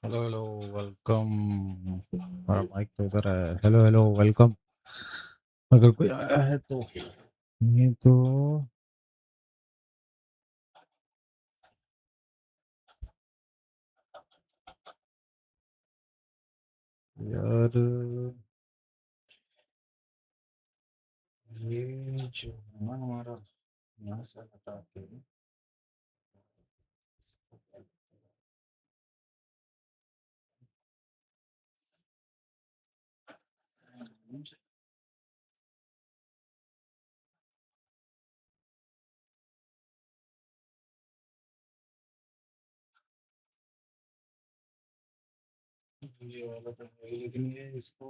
Hello hello welcome. हमारा mic तो इधर है। Hello hello welcome. अगर कोई आया है तो ये तो यार ये जो है ना हमारा यहाँ से हटा के ये वाला तो है लेकिन ये इसको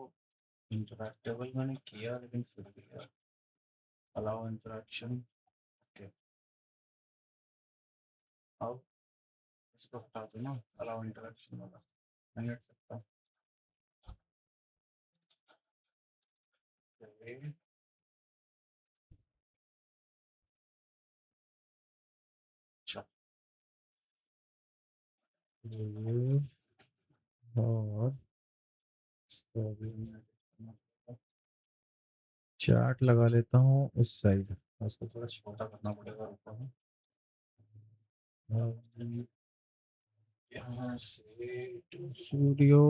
इंटरैक्टेबल मैंने किया लेकिन फिर भी यार अलाउ इंटरैक्शन ओके अब इसको हटा दो ना अलाउ इंटरैक्शन वाला नहीं हट सकता। ये अच्छा ये और इसको भी मैं चार्ट लगा लेता हूँ इस साइड। उसको थोड़ा छोटा करना पड़ेगा ऊपर में। और यहाँ से टू स्टूडियो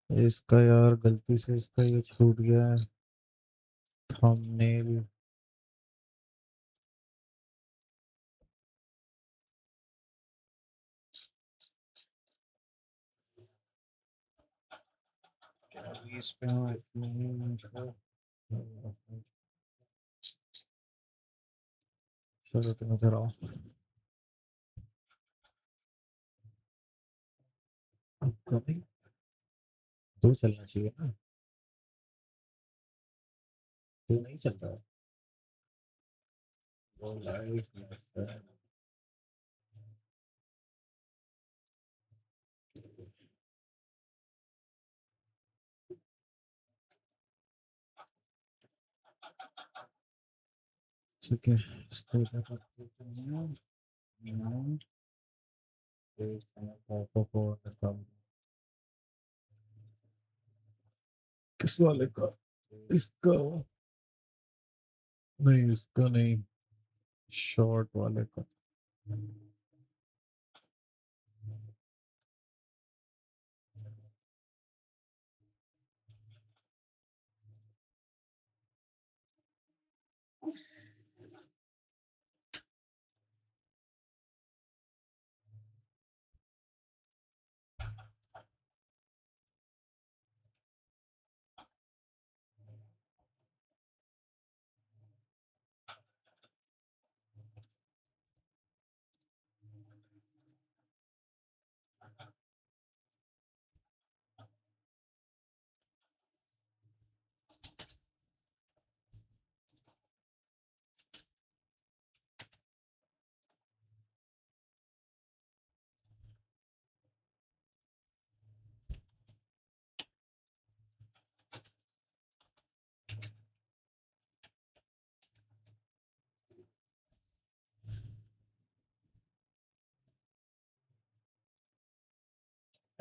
इसका यार गलती से इसका ये छूट गया है थंबनेल। क्या अभी इस पे हूँ इसमें चलो तुम इधर आओ। कभी दो चलना चाहिए ना दो नहीं चल रहा है वो लाइव ठीक है इसको इधर रख देते हैं। किस वाले का इसका नहीं इसका नहीं शॉर्ट वाले का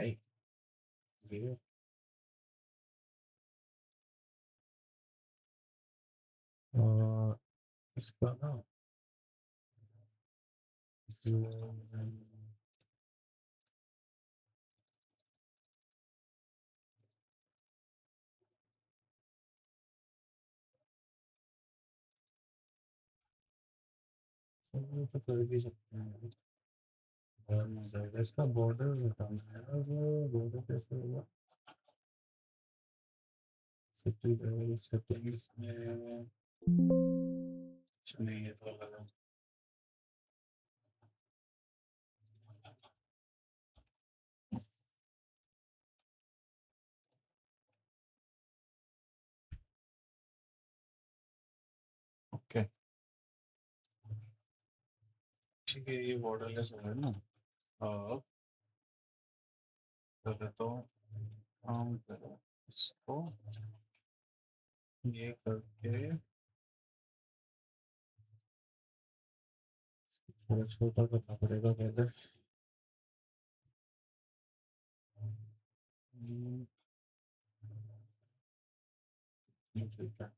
भाई ये इसका ना zoom ये तो कर भी सकते हैं, बाहर में जाएगा। इसका बॉर्डर हटाना है, और बॉर्डर कैसे होगा? सिटी लेवल सेटिंग्स में नहीं, ये तो अलग है। ओके ठीक है, ये बॉर्डरलेस हो गया ना। अब पहले तो काम करो इसको, ये करके थोड़ा छोटा करना पड़ेगा पहले। ठीक है,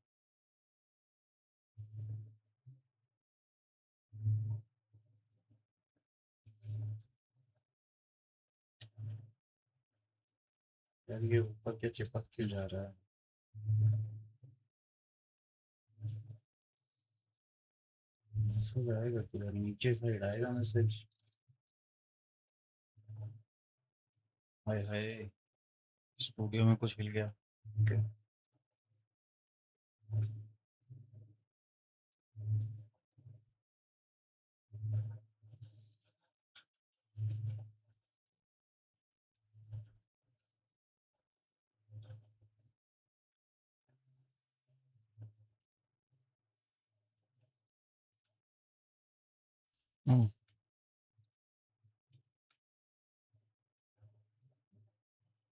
यार ये ऊपर के चिपक क्यों जा रहा है? मैसेज आएगा किधर? नीचे साइड आएगा मैसेज। हाय हाय, स्टूडियो में कुछ हिल गया। ओके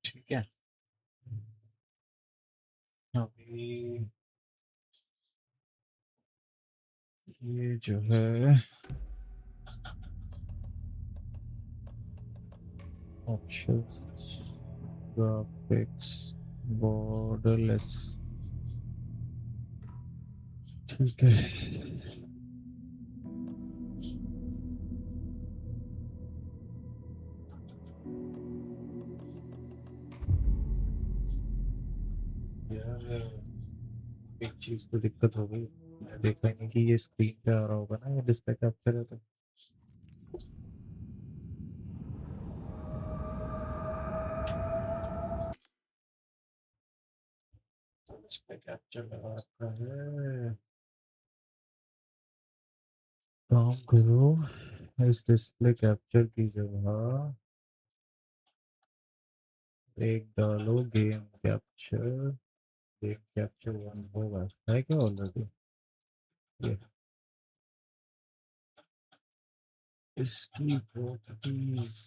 ठीक है। अभी ये जो है ऑप्शंस, ग्राफिक्स, बॉर्डरलेस, ठीक है। यार एक चीज तो दिक्कत हो गई, मैं देखा ही नहीं कि ये स्क्रीन पे आ रहा होगा ना, ये डिस्प्ले कैप्चर है तो। डिस्प्ले कैप्चर लगा रखा है। काम करो, इस डिस्प्ले कैप्चर की जगह एक डालो game capture. Game capture one होगा, है क्या ऑलरेडी? ये इसकी प्रॉपर्टीज,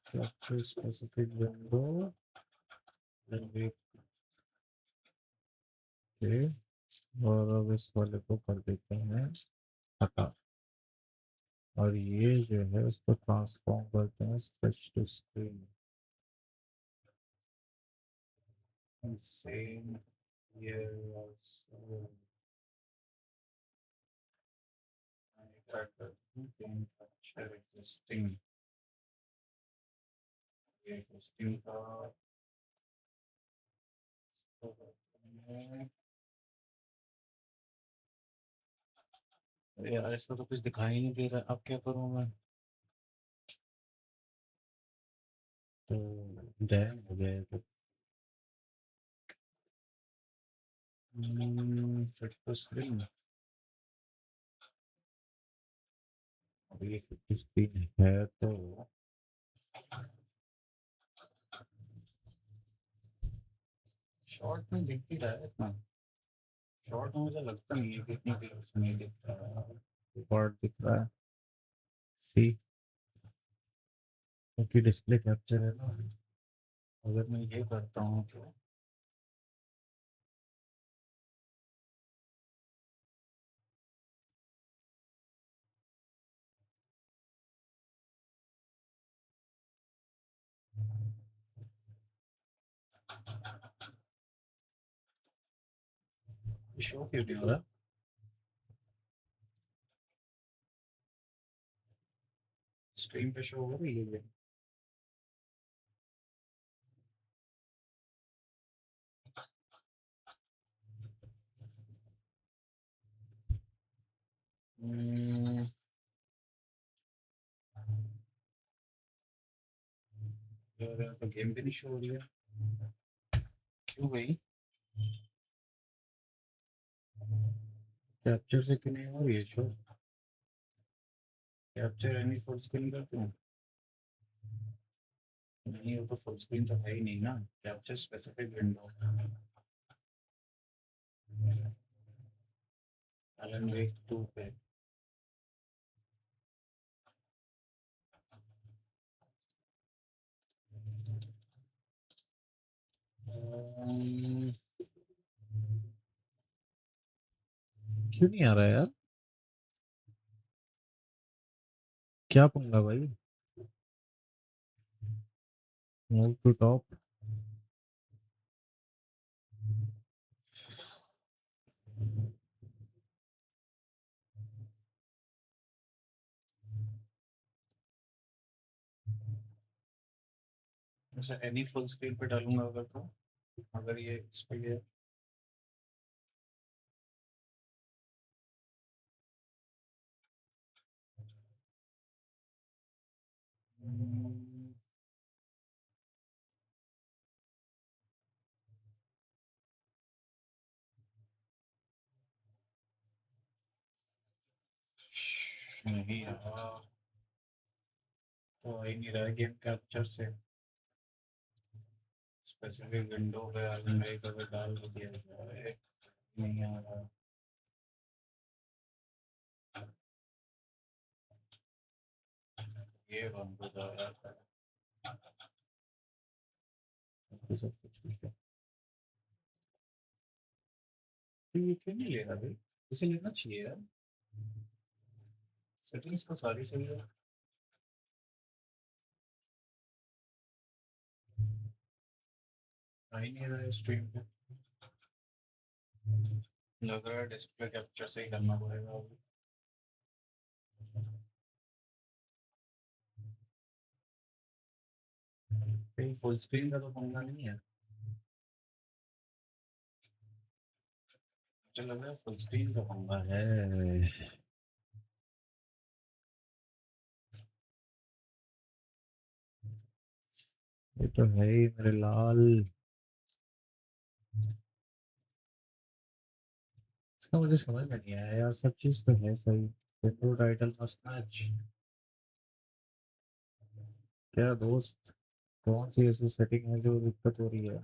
कैप्चर स्पेसिफिक विंडो, के, और अब इस वाले को कर देते हैं हटा, और ये जो है उसको ट्रांसफॉर्म करते हैं स्विच टू स्क्रीन। सेम ये also गेम कैप्चर एग्जिस्टिंग का इसको करते हैं। अरे यार इसको तो कुछ दिखाई नहीं दे रहा, अब क्या करूँ मैं? तो डैम हो गया है तो फिट टू स्क्रीन, अब ये फिट टू स्क्रीन है तो शॉर्ट में दिख भी रहा है इतना। शॉर्ट में मुझे लगता नहीं है कि इतनी देर से नहीं दिख रहा है, रिकॉर्ड दिख रहा है। सी, क्योंकि डिस्प्ले कैप्चर है ना, अगर मैं ये करता हूँ तो शो क्यों नहीं हो रहा? स्क्रीन पे शो हो रही है? हम्म, यार यहाँ तो गेम भी नहीं शो हो रही है। क्यों भाई? कैप्चर से क्यों नहीं हो रही है show? Capture any full screen करते हैं? नहीं, वो तो फुल स्क्रीन तो है ही नहीं ना। Capture specific window. एलन वेक 2 पे। क्यों नहीं आ रहा यार? क्या पंगा भाई? Move to top. अच्छा, एनी फुल स्क्रीन पे डालूंगा अगर तो, अगर ये इस पे ये हम्म, नहीं यार, तो आ ही नहीं रहा गेम कैप्चर से। स्पेसिफिक विंडो पे एलन वेक अगर डाल तो दिया जाए, नहीं आ रहा। ये बंद हो जाए यार, तो सब कुछ ठीक है। तो ये क्यों नहीं ले रहा भाई? इसे लेना चाहिए यार। सेटिंग्स तो सारी सही है। आ ही नहीं रहा है स्ट्रीम पे। लग रहा है डिस्प्ले कैप्चर से ही करना पड़ेगा अभी। कहीं फुल स्क्रीन का तो पंगा नहीं है? मुझे लग रहा है फुल स्क्रीन का पंगा है। ये तो है ही मेरे लाल। इसका मुझे समझ में नहीं आया यार, सब चीज तो है सही। Window title must match. क्या दोस्त, कौन सी ऐसी सेटिंग है जो दिक्कत हो रही है?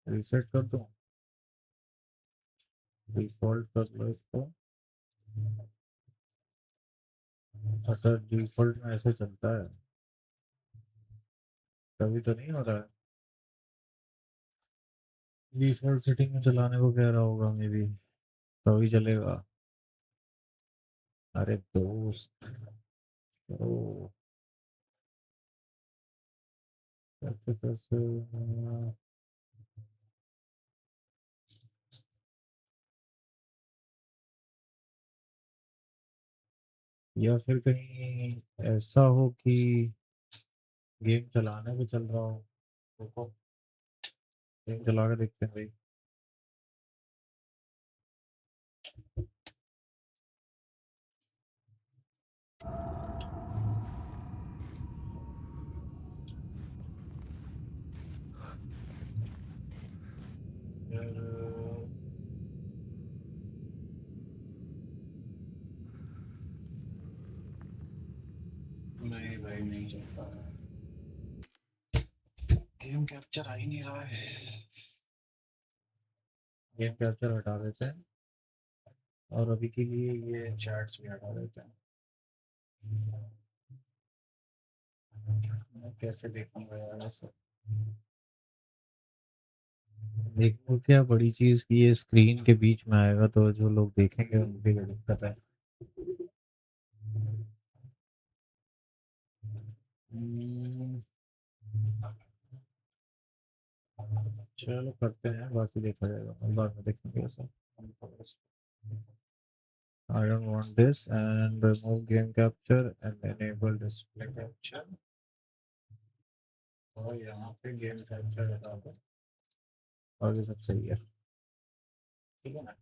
रीसेट कर दूं? डिफॉल्ट कर लो इसको। अच्छा, डिफॉल्ट में ऐसे चलता है? तभी तो नहीं हो रहा है। डिफॉल्ट सेटिंग में चलाने को कह रहा होगा मे बी, तभी चलेगा। अरे दोस्त, ओ, कैसे कैसे या फिर कहीं ऐसा हो कि गेम चलाने पे चल रहा हो। रुको, गेम चला के देखते हैं भाई। यार, नहीं भाई, नहीं चल पा रहा। गेम कैप्चर आ ही नहीं रहा है। गेम कैप्चर हटा देते हैं और अभी के लिए ये चैट्स भी हटा देते हैं। मैं कैसे देखूंगा यार ऐसा? देखो क्या बड़ी चीज की ये स्क्रीन के बीच में आएगा तो जो लोग देखेंगे उनके लिए दिक्कत है। हम्म, चलो करते हैं, बाकी देखा जाएगा, बाद में देखेंगे ऐसा। I don't want this and remove game capture and enable display capture। और यहाँ पे गेम कैप्चर हटा दो और ये सब सही है, ठीक है ना।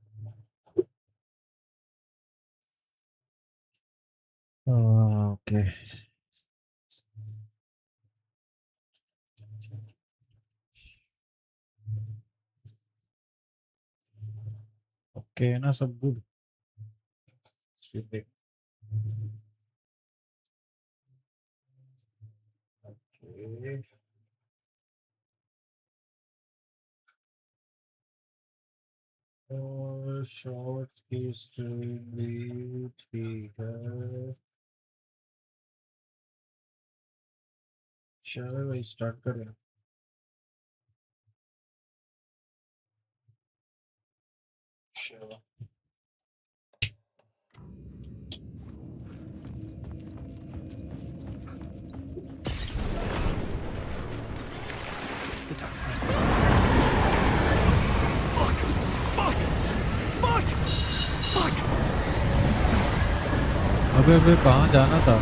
ओके ओके ना, सब गुड। ओके और शॉर्ट्स की स्ट्रीम भी ठीक है। चलो भाई स्टार्ट करें। चलो The dark presence. Fuck! Fuck! Fuck! Fuck! अबे अबे कहाँ जाना था?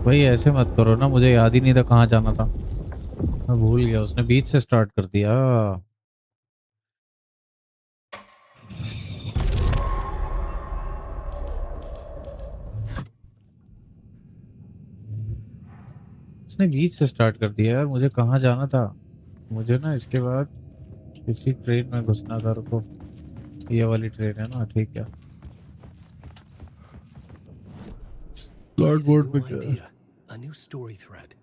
भाई ऐसे मत करो ना, मुझे याद ही नहीं था कहाँ जाना था, मैं भूल गया। उसने बीच से स्टार्ट कर दिया। उसने बीच से स्टार्ट कर दिया यार, मुझे कहाँ जाना था। मुझे ना इसके बाद किसी ट्रेन में घुसना था। रुको, ये वाली ट्रेन है ना, ठीक है। I get a बोर्ड पे new क्या है? idea. A new story thread.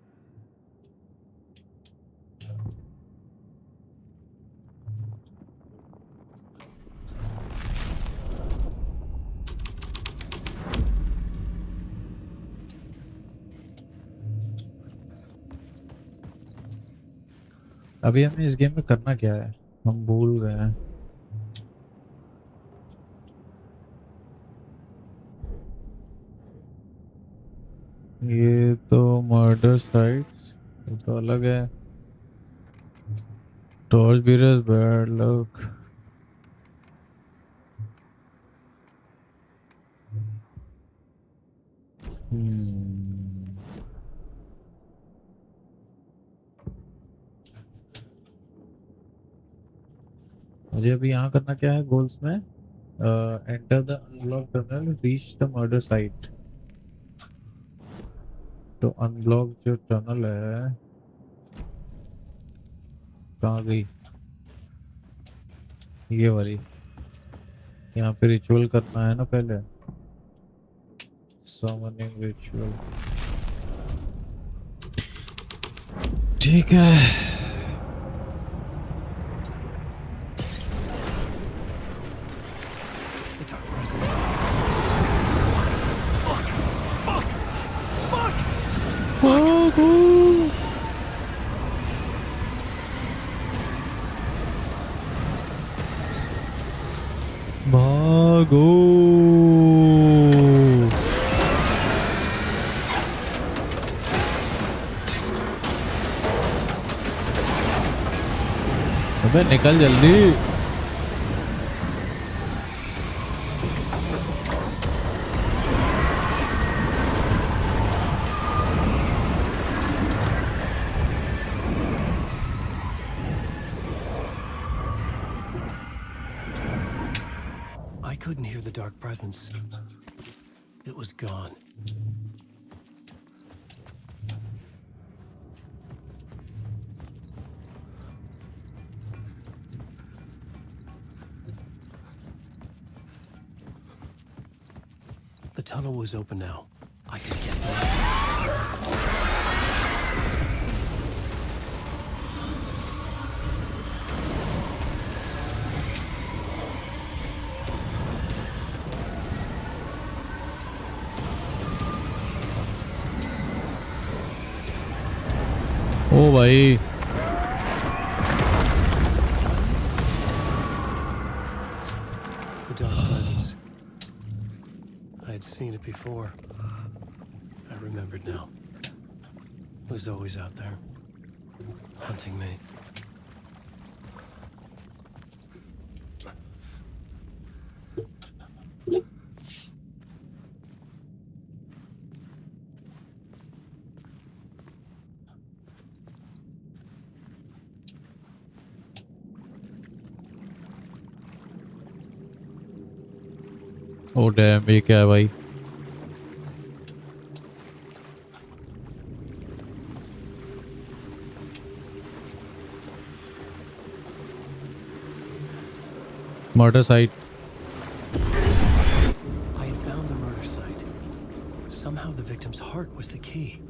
अभी हमें इस गेम में करना क्या है, हम भूल गए हैं। ये तो मर्डर साइट्स, ये तो अलग है। Torch bearers bad luck. मुझे अभी यहाँ करना क्या है गोल्स में? Enter the unblock tunnel, reach the murder site. तो अनब्लॉक जो टनल है कहाँ गई? ये वाली। यहाँ पे रिचुअल करना है ना पहले, समनिंग रिचुअल, ठीक है। The dark presence. Fuck! Fuck! Fuck! भागो। अबे निकल जल्दी। I couldn't hear the dark presence. It was gone. The tunnel was open now. I could get through. ओ भाई, The dark presence. I had seen it before. I remembered now. Was always out there, hunting me. Oh damn, ये क्या है भाई? Murder site. I had found the murder site. Somehow the victim's heart was the key.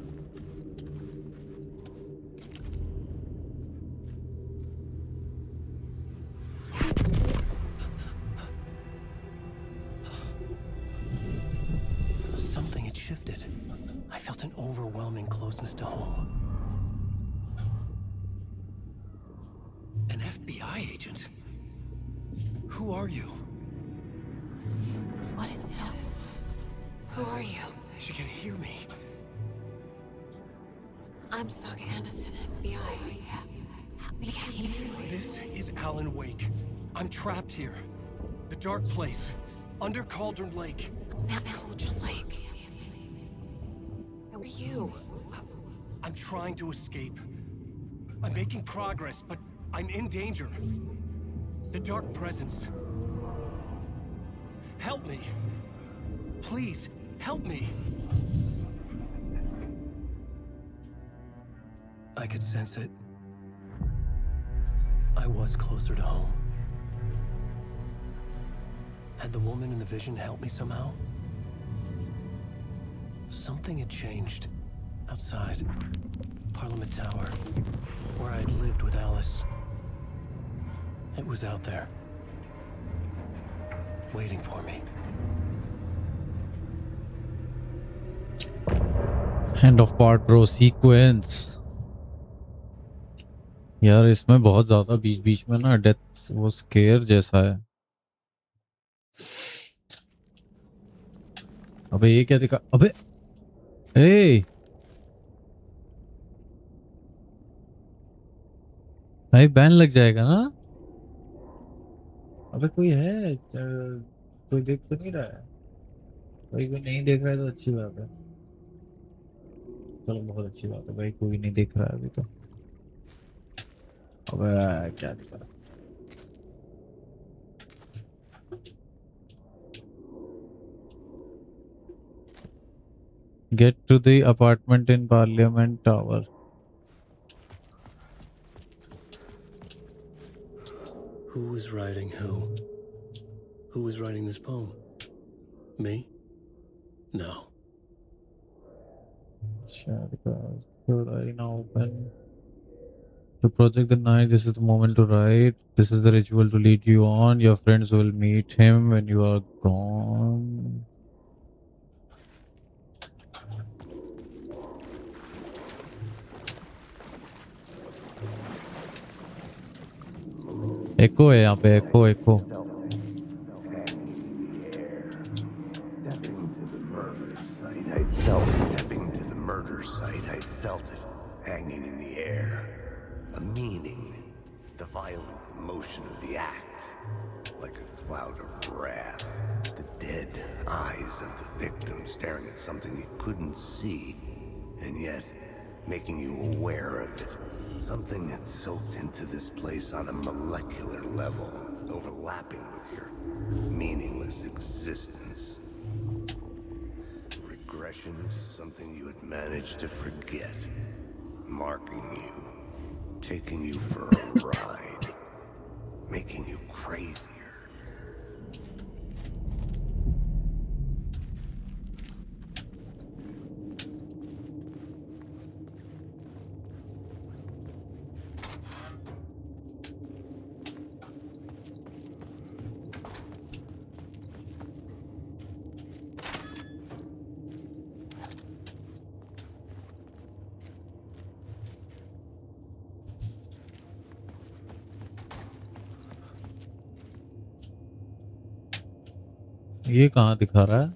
Something had shifted. I felt an overwhelming closeness to home. An FBI agent? Who are you? What is this? Who are you? She can hear me. I'm Saga Anderson, FBI. This is Alan Wake. I'm trapped here. The dark place. Under Cauldron Lake. Cauldron Lake. Who are you? I'm trying to escape. I'm making progress, but I'm in danger. The dark presence. Help me. Please, help me. I could sense it. I was closer to home. Had the woman in the vision helped me somehow? Something had changed. Outside. Parliament Tower. Where I had lived with Alice. It was out there. Waiting for me. End of part bro, sequence. यार इसमें बहुत ज्यादा बीच बीच में ना death वो square जैसा है. अबे ये क्या दिखा? अबे ए भाई बैन लग जाएगा ना? अबे कोई है कोई देख तो नहीं रहा है? कोई नहीं देख रहा है तो अच्छी बात है. चलो बहुत अच्छी बात है भाई, कोई नहीं देख रहा है अभी तो. अबे क्या दिखा? Get to the apartment in Parliament Tower. Who was writing who? Who was writing this poem? Me? No. Third eye now open. To project the night, this is the moment to write. This is the ritual to lead you on. Your friends will meet him when you are gone. Echo है यहाँ पे, echo. Stepping to the murder site, I'd felt it hanging in the air. A meaning, the violent emotion of the act, like a cloud of wrath. The dead eyes of the victim staring at something you couldn't see, and yet making you aware of it. Something had soaked into this place on a molecular level, overlapping with your meaningless existence. Regression to something you had managed to forget. Marking you. Taking you for a ride. Making you crazier. ये कहाँ दिखा रहा है?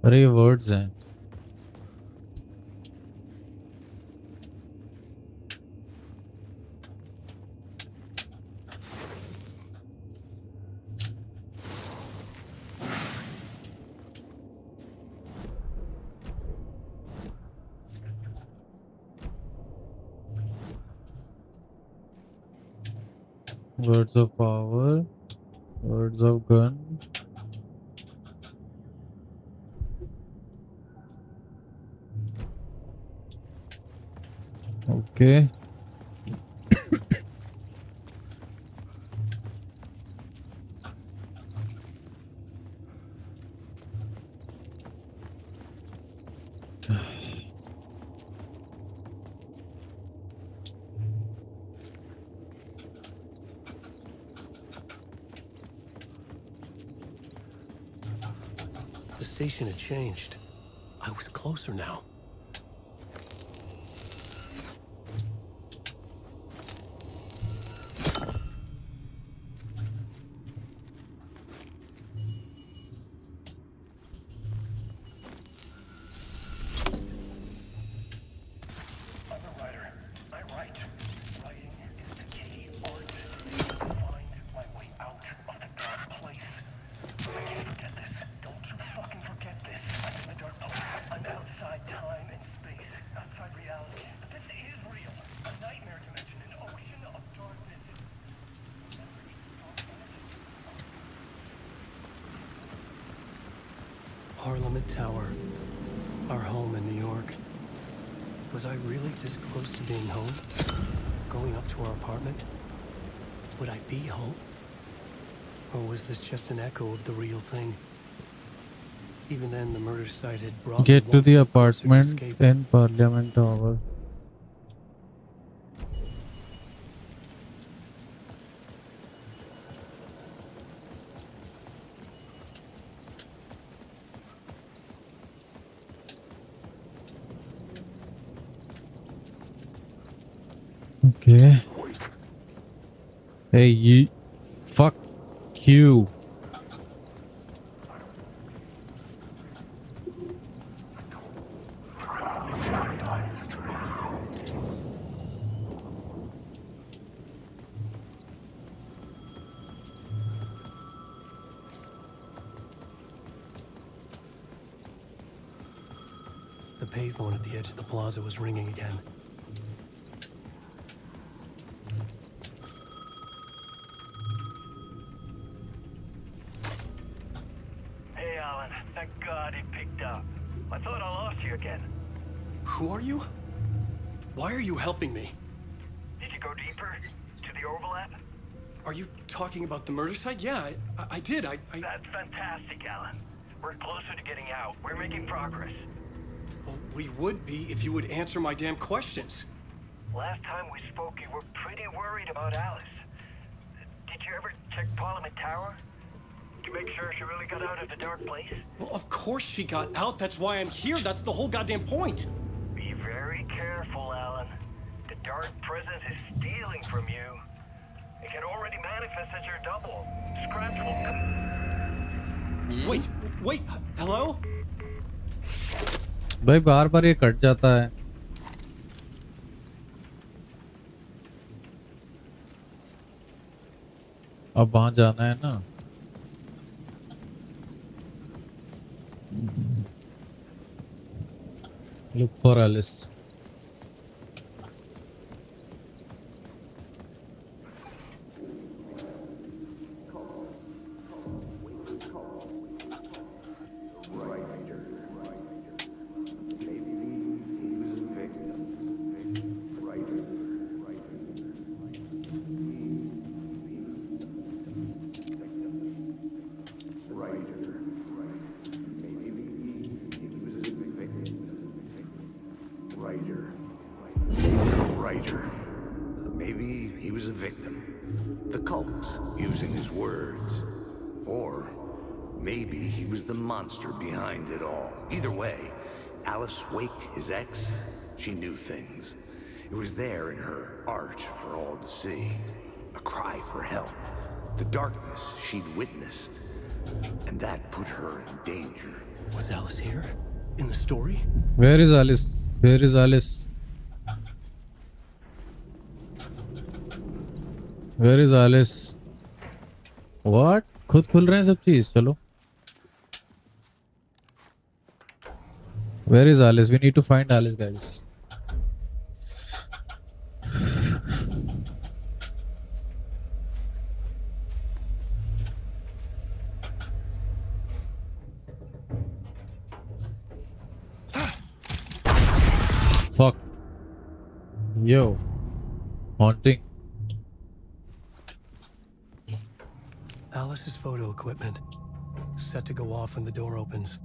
अरे ये words हैं. Words of power, words of gun. Okay. The station had changed. I was closer now. Parliament Tower, our home in New York. Was I really this close to being home? Going up to our apartment? Would I be home? Or was this just an echo of the real thing? Even then, the murder site had brought Get me to one the step closer to apartment escape. in Parliament Tower. Okay. Hey, you. Fuck you. The payphone at the edge of the plaza was ringing again. Hey, Alan. Thank God he picked up. I thought I lost you again. Who are you? Why are you helping me? Did you go deeper? To the overlap? Are you talking about the murder site? Yeah, I did. I... That's fantastic, Alan. We're closer to getting out. We're making progress. Well, we would be if you would answer my damn questions. Last time we spoke, you were pretty worried about Alice. Did you ever check Parliament Tower? To make sure she really got out of the dark place? Well, of course she got out. That's why I'm here. That's the whole goddamn point. Be very careful, Alan. The dark presence is stealing from you. It can already manifest as your double. Scratch will come. Wait, hello? भाई बार बार ये cut जाता है. अब वहां जाना है ना. Look for Alice. Maybe he was a victim. The cult, using his words. Or maybe he was the monster behind it all. Either way, Alice Wake, his ex, she knew things. It was there in her art for all to see. A cry for help. The darkness she'd witnessed. And that put her in danger. Was Alice here? In the story? Where is Alice? Where is Alice? Where is Alice? What? खुद खुल रहे हैं सब चीज. चलो. Where is Alice? We need to find Alice, guys. Fuck. Yo. Haunting. Alice's photo equipment. Set to go off when the door opens.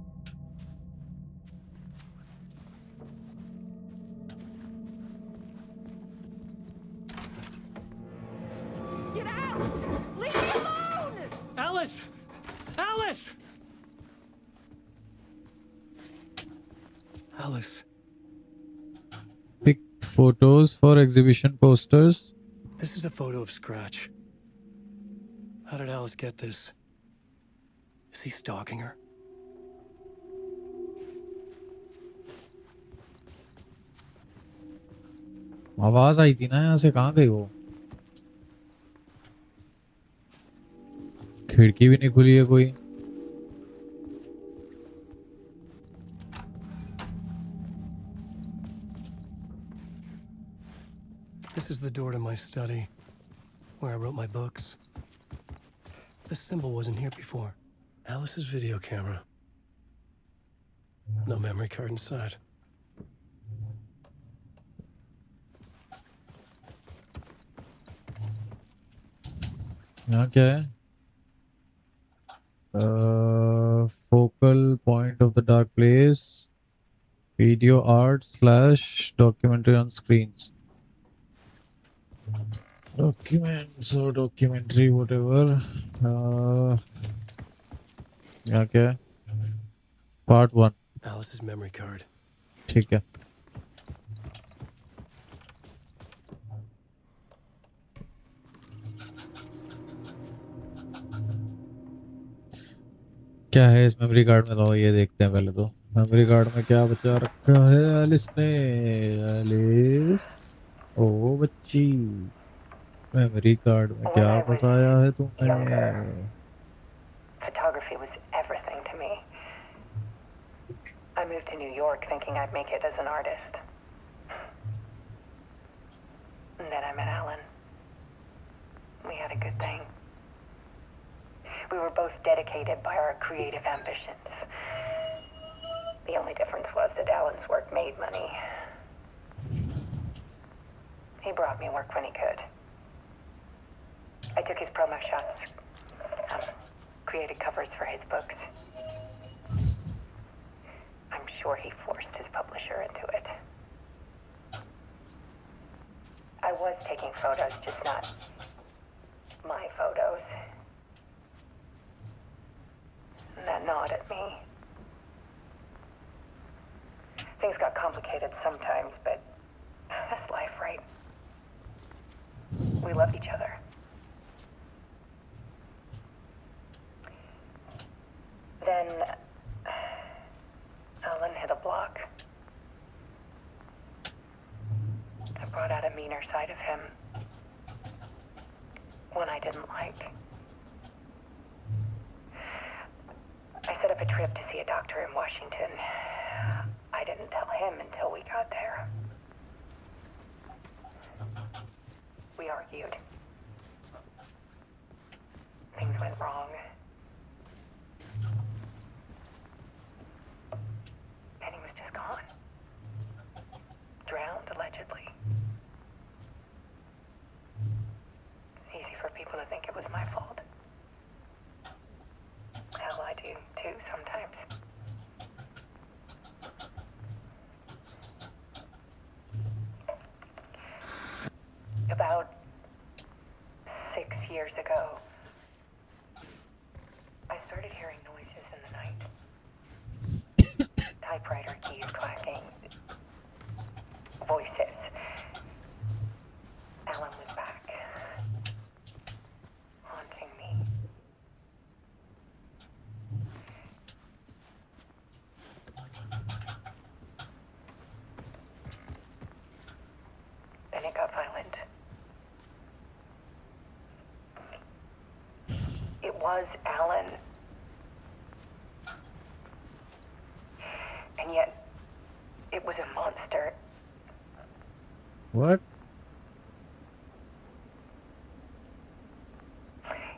Get out! Leave me alone! Alice! Alice! Alice. Pick photos for exhibition posters. This is a photo of Scratch. How did Alice get this? Is he stalking her? आवाज आई थी ना यहाँ से. कहाँ गई वो? खिड़की भी नहीं खुली है कोई. This is the door to my study, where I wrote my books. This symbol wasn't here before. Alice's video camera. No memory card inside. यहाँ क्या है? Focal point of the dark place. Video art / documentary on screens. Documents or documentary, whatever. यहाँ क्या है? Part 1. Alice's memory card. ठीक है. क्या है इस मेमोरी कार्ड में? तो ये देखते हैं पहले. तो मेमोरी कार्ड में क्या बचा रखा है एलिस ने? एलिस, ओ बच्ची, मेमोरी कार्ड में क्या फंसाया है तुमने? Photography was everything to me. I moved to New York thinking I'd make it as an artist. And then I met Alan. We had a good thing. We were both dedicated by our creative ambitions. The only difference was that Alan's work made money. He brought me work when he could. I took his promo shots, created covers for his books. I'm sure he forced his publisher into it. I was taking photos, just not my photos. And that gnawed at me. Things got complicated sometimes, but that's life, right? We loved each other. Then Alan hit a block. I brought out a meaner side of him. One I didn't like. I set up a trip to see a doctor in Washington. I didn't tell him until we got there. We argued. Things went wrong. And he was just gone. Drowned, allegedly. It's easy for people to think it was my fault. Hell, I do too sometimes. About 6 years ago, I started hearing noises in the night. Typewriter keys clacking. Voices. Alan was back. Haunting me. was Alan. And yet, it was a monster. What?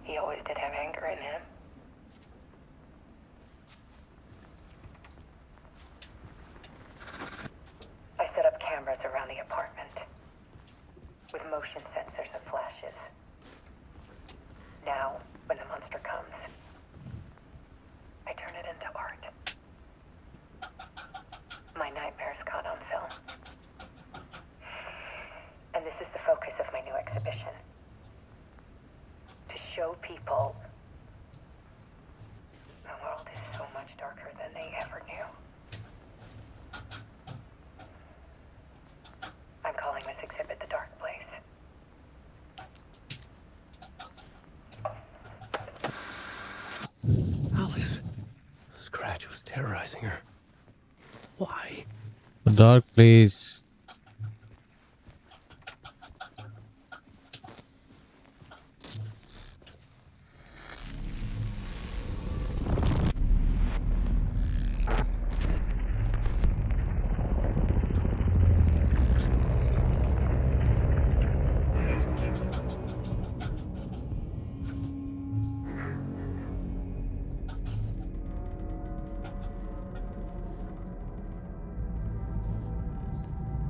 He always did have anger in him. I set up cameras around the apartment with motion sensors and flashes. Now, when the monster comes, I turn it into art. My nightmares caught on film. And this is the focus of my new exhibition. To show people the world is so much darker than they ever knew. I'm calling this exhibit The Dark Place. Alice. Scratch was terrorizing her. Why? The dark place.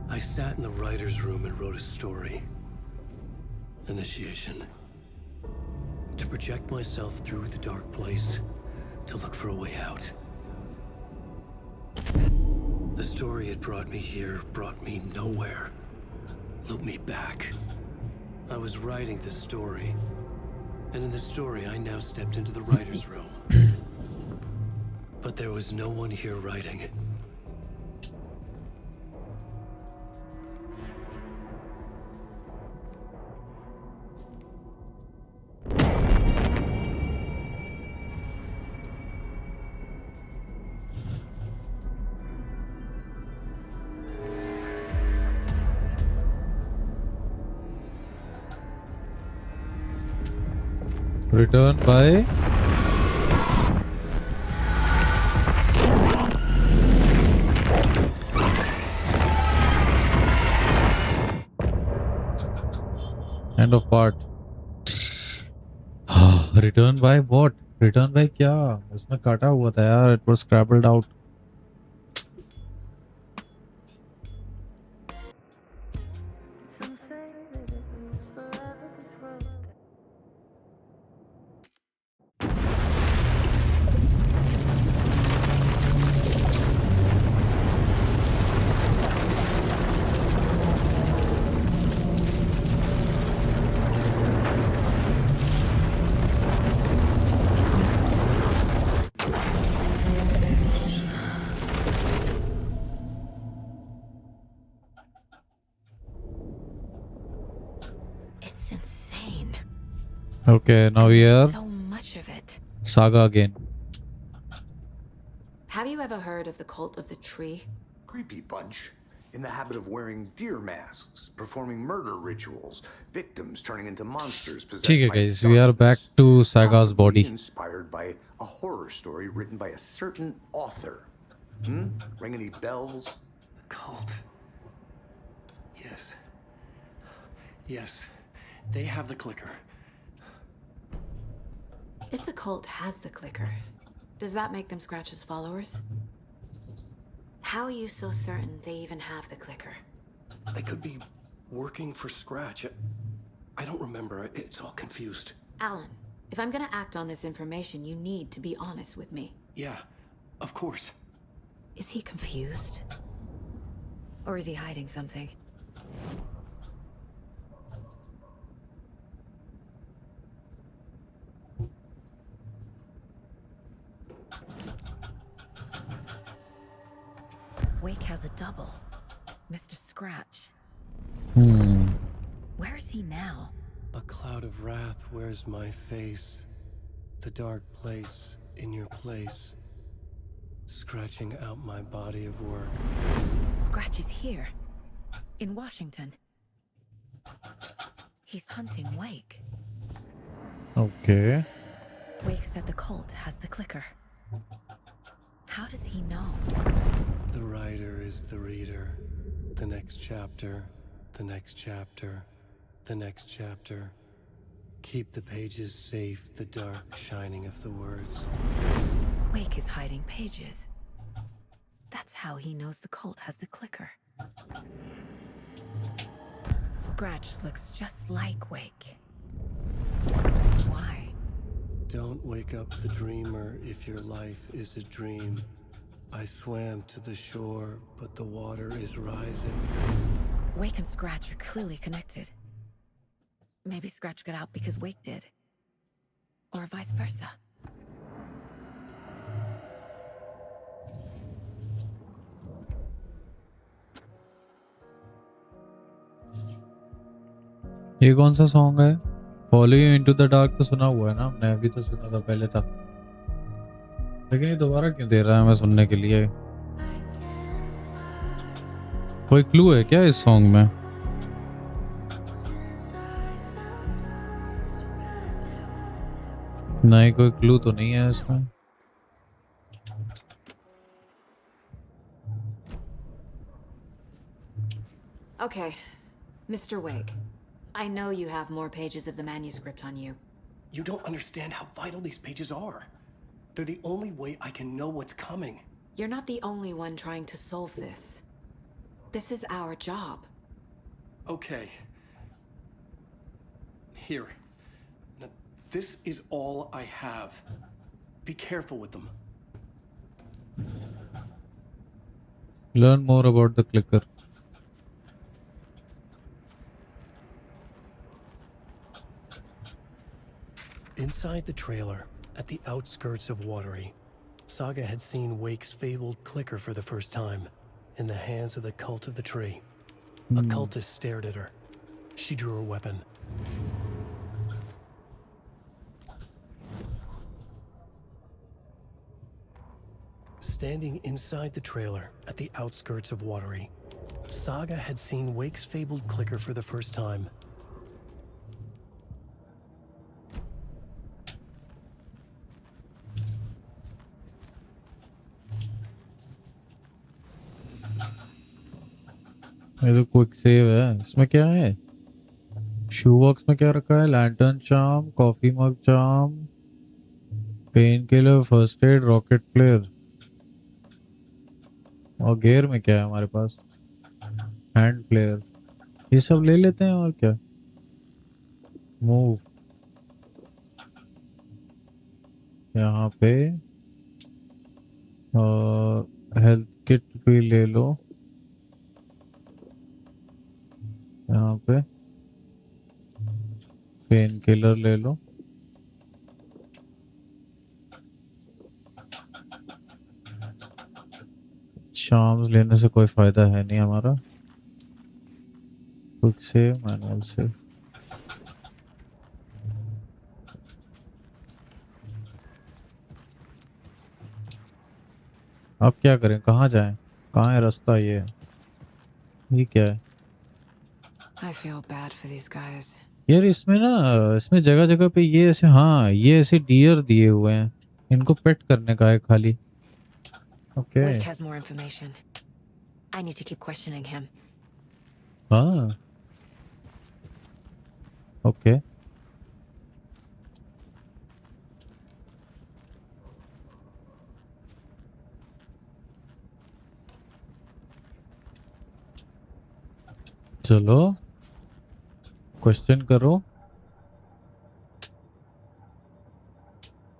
I sat in the writer's room and wrote a story. Initiation. To project myself through the dark place, to look for a way out. The story had brought me here, brought me nowhere. Looped me back. I was writing the story. And in the story, I now stepped into the writer's room. But there was no one here writing it. Return by end of part. Return by what? Return by क्या? इसमें काटा हुआ था यार. It was scrabbled out. It's insane. Okay, now we are So much of it. saga again. Have you ever heard of the cult of the tree? Creepy bunch. In the habit of wearing deer masks, performing murder rituals, victims turning into monsters possessed ठीक है by guys, we are back darkness, to Saga's possibly body. inspired by a horror story written by a certain author. Ring any bells? Cult. Yes. Yes. They have the clicker. If the cult has the clicker, does that make them Scratch's followers? How are you so certain they even have the clicker? They could be working for Scratch. I don't remember. It's all confused. Alan, if I'm gonna act on this information, you need to be honest with me. Yeah, of course. Is he confused? Or is he hiding something? Wake has a double. Mr. Scratch. Where is he now? A cloud of wrath wears my face. The dark place in your place. Scratching out my body of work. Scratch is here. In Washington. He's hunting Wake. Okay. Wake said the cult has the clicker. How does he know? The writer is the reader. The next chapter, the next chapter, the next chapter. Keep the pages safe, the dark shining of the words. Wake is hiding pages. That's how he knows the cult has the clicker. Scratch looks just like Wake. Why? Don't wake up the dreamer if your life is a dream. I swam to the shore, but the water is rising. Wake and Scratch are clearly connected. Maybe Scratch got out because Wake did. Or vice versa. ये कौन सा song है? Follow you into the dark तो सुना हुआ है ना हमने, अभी तो सुना था पहले था, लेकिन ये दोबारा क्यों दे रहा है हमें सुनने के लिए? कोई क्लू है क्या इस सॉन्ग में? नहीं, कोई क्लू तो नहीं है इसमें। Okay, Mr. Wake. I know you have more pages of the manuscript on you. You don't understand how vital these pages are. They're the only way I can know what's coming. You're not the only one trying to solve this. This is our job. Okay. Here. Now, this is all I have. Be careful with them. Learn more about the clicker. Inside the trailer, at the outskirts of Watery, Saga had seen Wake's fabled clicker for the first time, in the hands of the Cult of the Tree. A cultist stared at her. She drew her weapon. Standing inside the trailer, at the outskirts of Watery, Saga had seen Wake's fabled clicker for the first time. ये तो quick save है। इसमें क्या है? शू box में क्या रखा है? Lantern charm, coffee mug charm, pain killer, first aid, rocket player. और गेयर में क्या है हमारे पास? Hand player. ये सब ले लेते हैं और क्या? मूव यहाँ पे, और हेल्थ किट भी ले लो यहाँ पे, पेन किलर ले लो। चार्म्स लेने से कोई फायदा है नहीं हमारा। Quick save, manual save. अब क्या करें? कहाँ जाएं? कहाँ है रास्ता? ये क्या है? I feel bad for these guys. यार इसमें ना, इसमें जगह जगह पे ये ऐसे, हाँ ये ऐसे डियर दिए हुए हैं, इनको पेट करने का है खाली। Okay Wake has more information. I need to keep questioning him. हाँ ओके। चलो क्वेश्चन करो।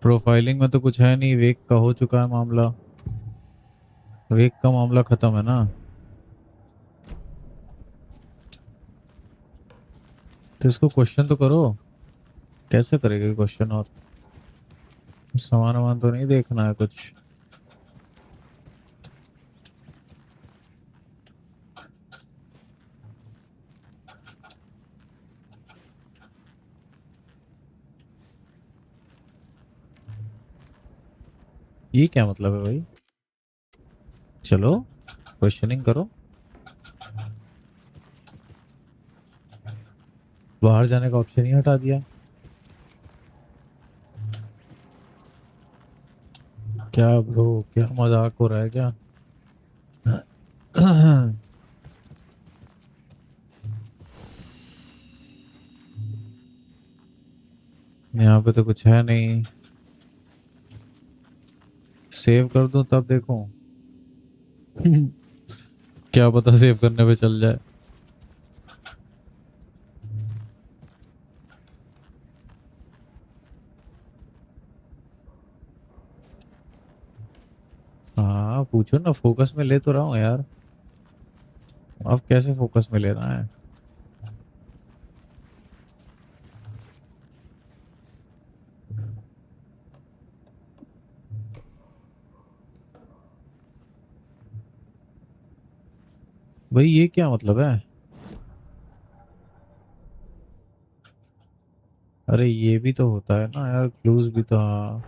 प्रोफाइलिंग में तो कुछ है नहीं, वेक का हो चुका है मामला। वेक का मामला खत्म है ना। तो इसको क्वेश्चन तो करो। कैसे करेगा क्वेश्चन? और सामान वामान तो नहीं देखना है कुछ? ये क्या मतलब है भाई? चलो क्वेश्चनिंग करो। बाहर जाने का ऑप्शन ही हटा दिया। क्या ब्रो, क्या मजाक हो रहा है क्या? यहाँ पे तो कुछ है नहीं। सेव कर दूं तब देखूं। क्या पता सेव करने पे चल जाए। हाँ पूछो ना, फोकस में ले तो रहा हूँ यार। अब कैसे फोकस में लेना है? भाई ये क्या मतलब है? अरे ये भी तो होता है ना यार, क्लूज भी तो। हाँ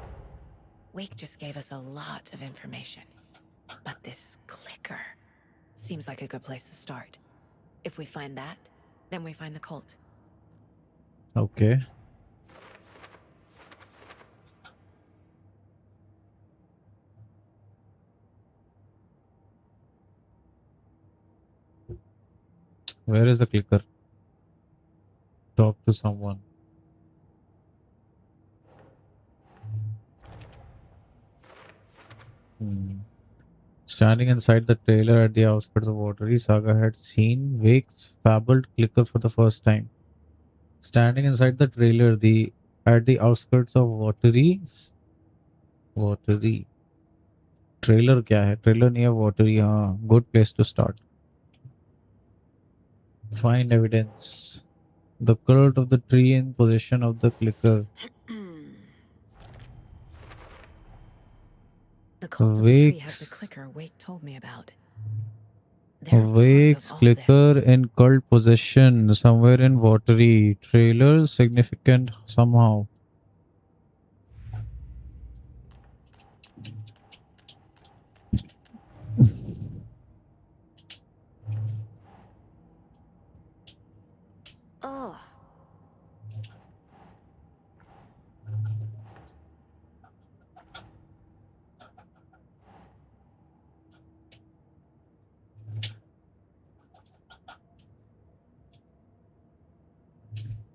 Wake just gave us a lot of information. But this clicker seems like a good place to start. If we find that, then we find the cult. Okay. Where is the clicker? Talk to someone. Standing inside the trailer at the outskirts of Watery, Saga had seen Wake's fabled clicker for the first time. Standing inside the trailer, the at the outskirts of Watery. Trailer क्या है? Trailer नहीं है, Watery। हाँ, good place to start. Find evidence. The cult of the tree in possession of the clicker. The cult of the tree has the Wake's clicker Wake told me about. They're part of Wake's all clicker this. in cult possession somewhere in Watery. Trailer significant somehow. Oh,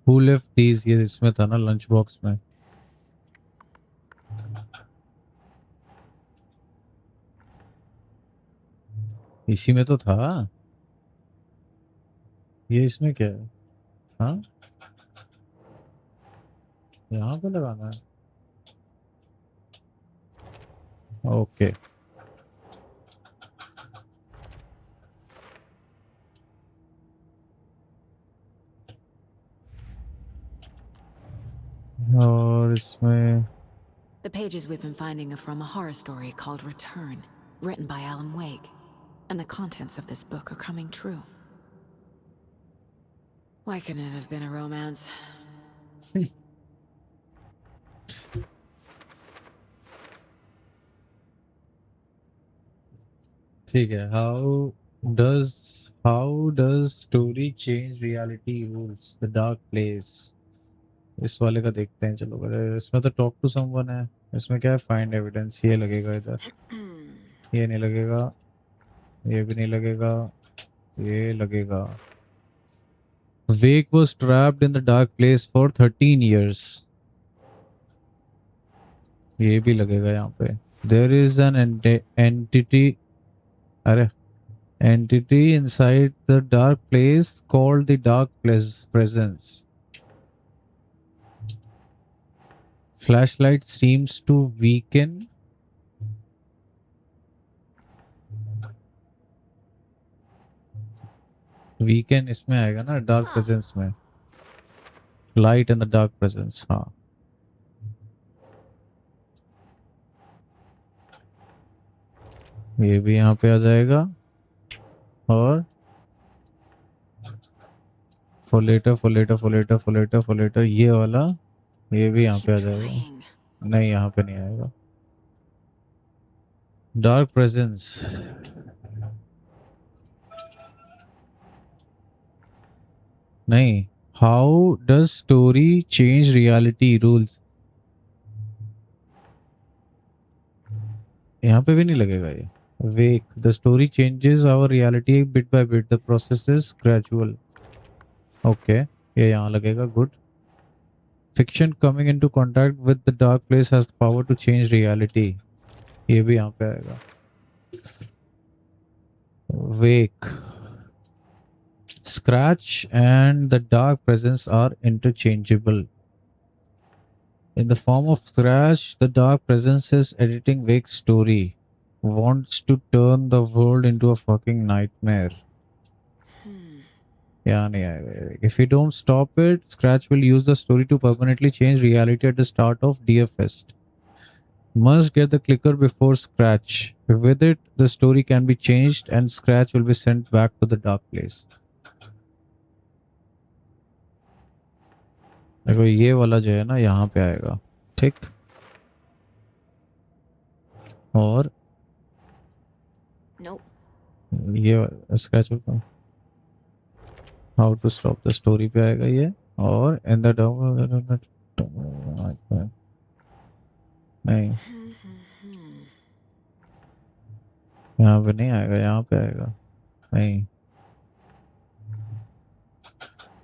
Who left these? ये इसमें था ना, lunch box में। इसी में तो था। ये इसमें क्या है? हाँ, यहाँ पे लगाना है। ओके। और इसमें the pages we've been finding are from a horror story called Return, written by Alan Wake. And the contents of this book are coming true. Why couldn't it have been a romance? ठीक है। How does story change reality rules? The dark place. इस वाले का देखते हैं चलो। अरे इसमें तो टॉक टू समवन है। इसमें क्या है? Find evidence. ये लगेगा इधर। ये नहीं लगेगा। ये भी नहीं लगेगा। ये लगेगा। Wake was trapped in the dark place for 13 years. ये भी लगेगा यहाँ पे। There is an entity, अरे entity inside the dark place called the dark presence. Flashlight seems to weaken. Weaken इसमें आएगा ना, dark presence में। Light and the dark presence। हाँ, ये भी यहाँ पे आ जाएगा। और फोलेटर ये वाला, ये भी यहाँ पे आ जाएगा। Trying. नहीं, यहाँ पे नहीं आएगा। Dark presence. नहीं। How does story change reality rules? यहाँ पे भी नहीं लगेगा ये. Wake. The story changes our reality bit by bit. The process is gradual. Okay. ये यहाँ लगेगा. Good. Fiction coming into contact with the dark place has the power to change reality. ये भी यहाँ पे आएगा. Wake. Scratch and the dark presence are interchangeable. In the form of Scratch, the dark presence is editing Wake's story. Wants to turn the world into a fucking nightmare. Yeah, nahi aayega. If we don't stop it, Scratch will use the story to permanently change reality at the start of DFS. Must get the clicker before Scratch. With it, the story can be changed and Scratch will be sent back to the dark place. देखो ये वाला जो है ना यहाँ पे आएगा. ठीक. और Nope. ये स्क्रैच होगा. How to stop the story पे आएगा ये. और इन द नहीं यहाँ पे नहीं आएगा. यहाँ पे आएगा. नहीं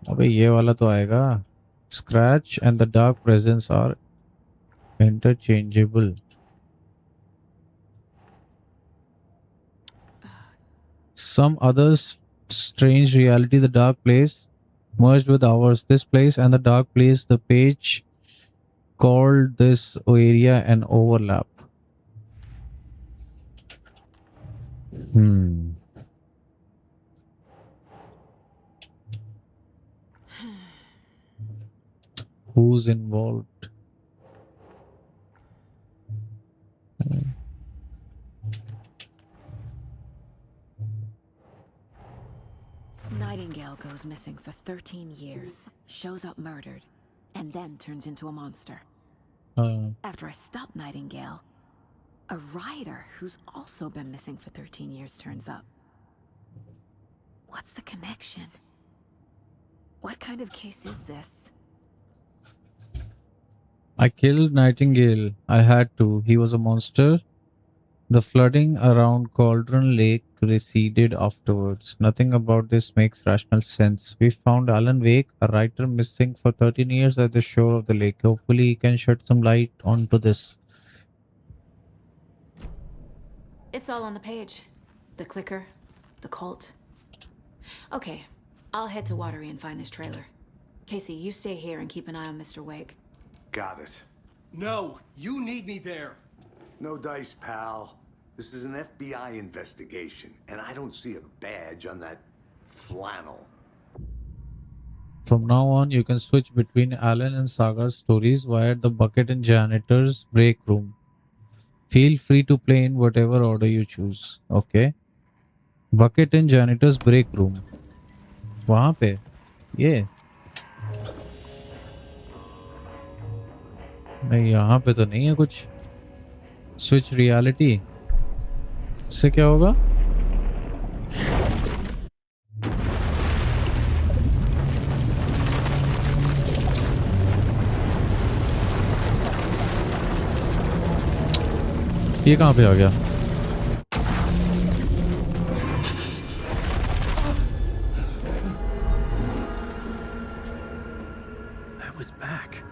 अबे ये वाला तो आएगा. Scratch and the dark presence are interchangeable. Some others strange reality, the dark place merged with ours. This place and the dark place, the page called this area an overlap. Who's involved? Nightingale goes missing for 13 years, shows up murdered, and then turns into a monster. After I stop Nightingale, a writer who's also been missing for 13 years turns up. What's the connection? What kind of case is this? I killed Nightingale. I had to. He was a monster. The flooding around Cauldron Lake receded afterwards. Nothing about this makes rational sense. We found Alan Wake, a writer missing for 13 years at the shore of the lake. Hopefully he can shed some light onto this. It's all on the page. The clicker, the cult. Okay, I'll head to Watery and find this trailer. Casey, you stay here and keep an eye on Mr. Wake. Got it. No, you need me there. No dice, pal. This is an FBI investigation, and I don't see a badge on that flannel. From now on, you can switch between Alan and Saga's stories via the bucket and janitor's break room. Feel free to play in whatever order you choose. Okay. Bucket and janitor's break room. वहाँ पे ये नहीं यहाँ पे तो नहीं है कुछ. स्विच रियलिटी इससे क्या होगा? ये कहाँ पे आ गया? I was back.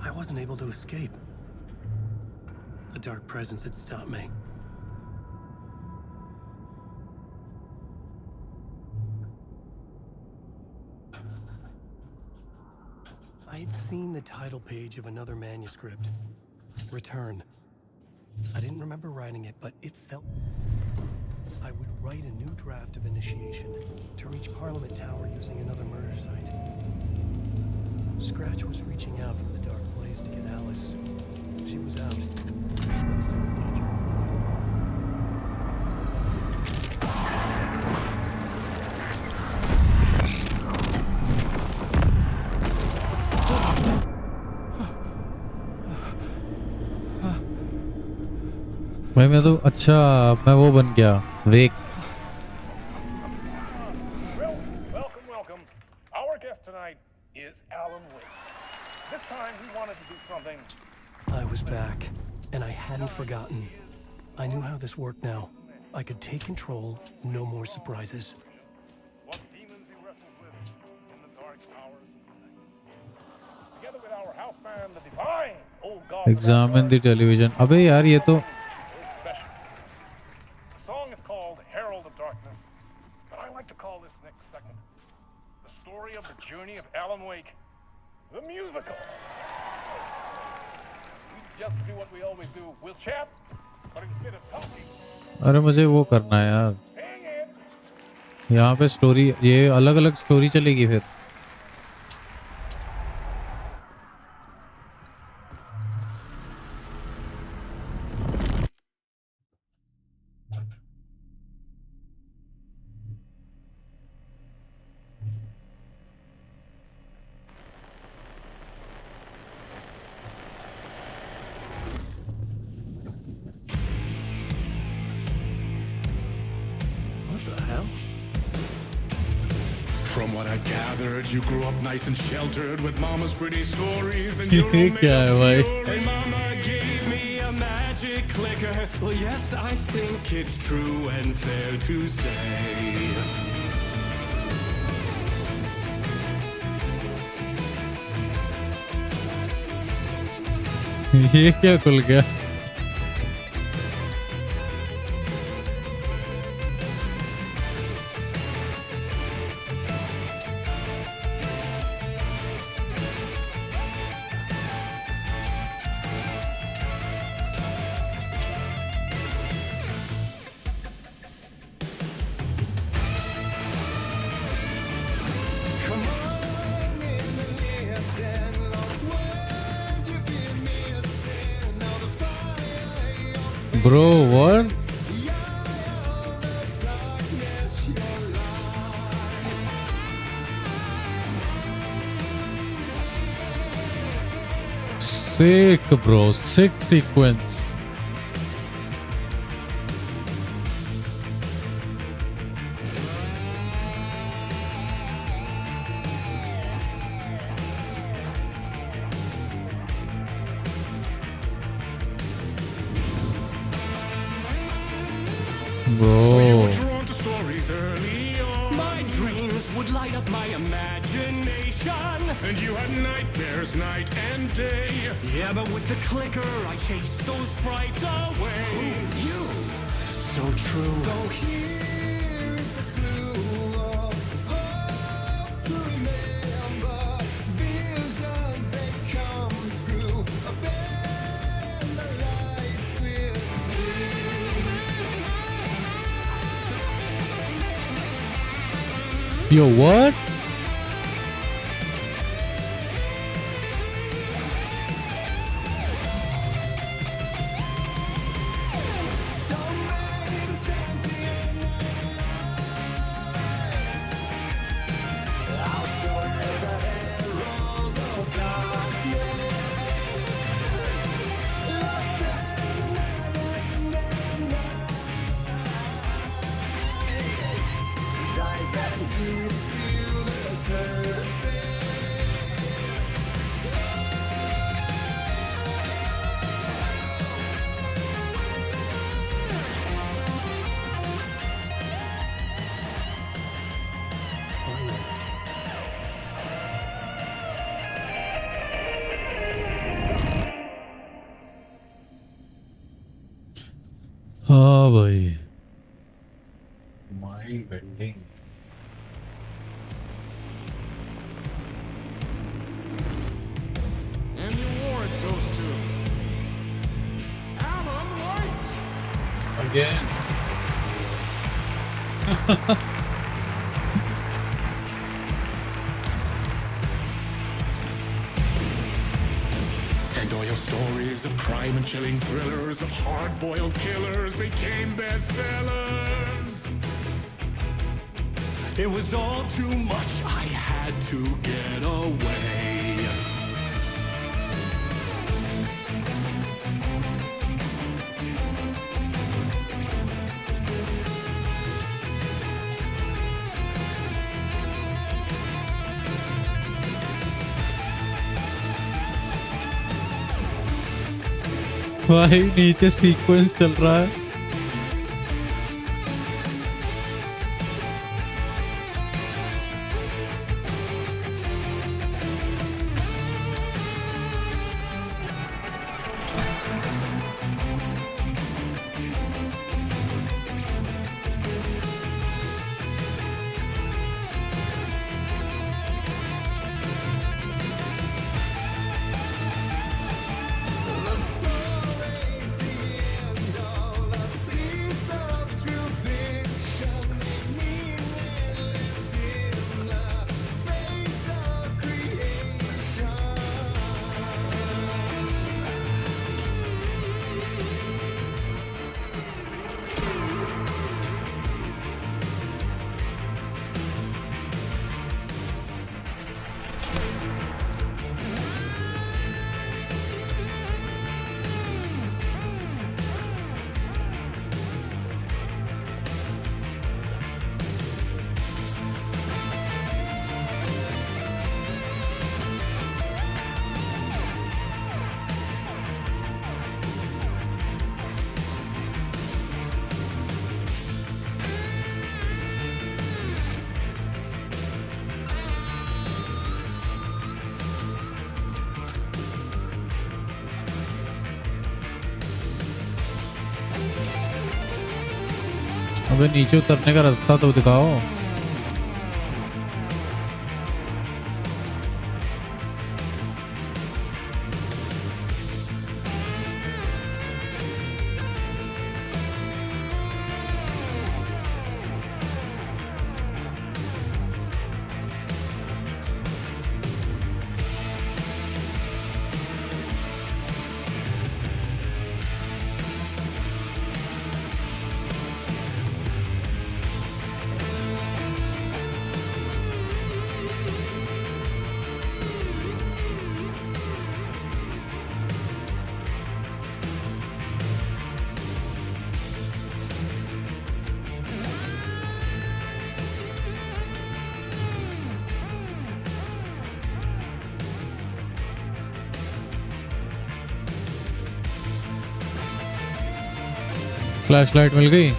I wasn't able to escape. The dark presence had stopped me. I had seen the title page of another manuscript. Return. I didn't remember writing it, but it felt... I would write a new draft of initiation to reach Parliament Tower using another murder site. Scratch was reaching out from the dark place to get Alice. She was out, but still in danger. भाई मैं तो अच्छा मैं वो बन गया वेक. Well, welcome. Our guest tonight is Alan Wake. This time he wanted to do something. I was back. And I hadn't forgotten. I knew how this worked now. I could take control, no more surprises. What demons he wrestled with in the dark hours. Together with our house band, the divine old god. Examine the television. अबे यार ये तो Special. The song is called Herald of Darkness, but I like to call this next segment the story of the journey of Alan Wake, the musical. We just do what we always do. We'll chat, but instead of talking. अरे मुझे वो करना है यार. यहाँ पे story ये अलग-अलग स्टोरी चलेगी फिर. From what I've gathered, you grew up nice and sheltered with mama's pretty stories and your क्या made है up भाई? fury. And mama gave me a magic clicker. Well, yes, I think it's true and fair to say. ये क्या खुल गया? Bro, what? Sick, bro. Sick sequence. So you were Bro. drawn to stories early on. My dreams would light up my imagination. And you had nightmares night and day. Yeah, but with the clicker, I chased those frights away. Who knew? So true. So here is the clue of hope to remember. Visions, they come true. Bend the lights with Yo, what? हाँ भाई. Mind bending. And the award goes to Alan Wake. Again. And all your stories of crime and chilling thrillers of hard-boiled killers became bestsellers. It was all too much, I had to get away. भाई नीचे sequence चल रहा है। अबे नीचे उतरने का रास्ता तो दिखाओ। फ्लैशलाइट मिल गई।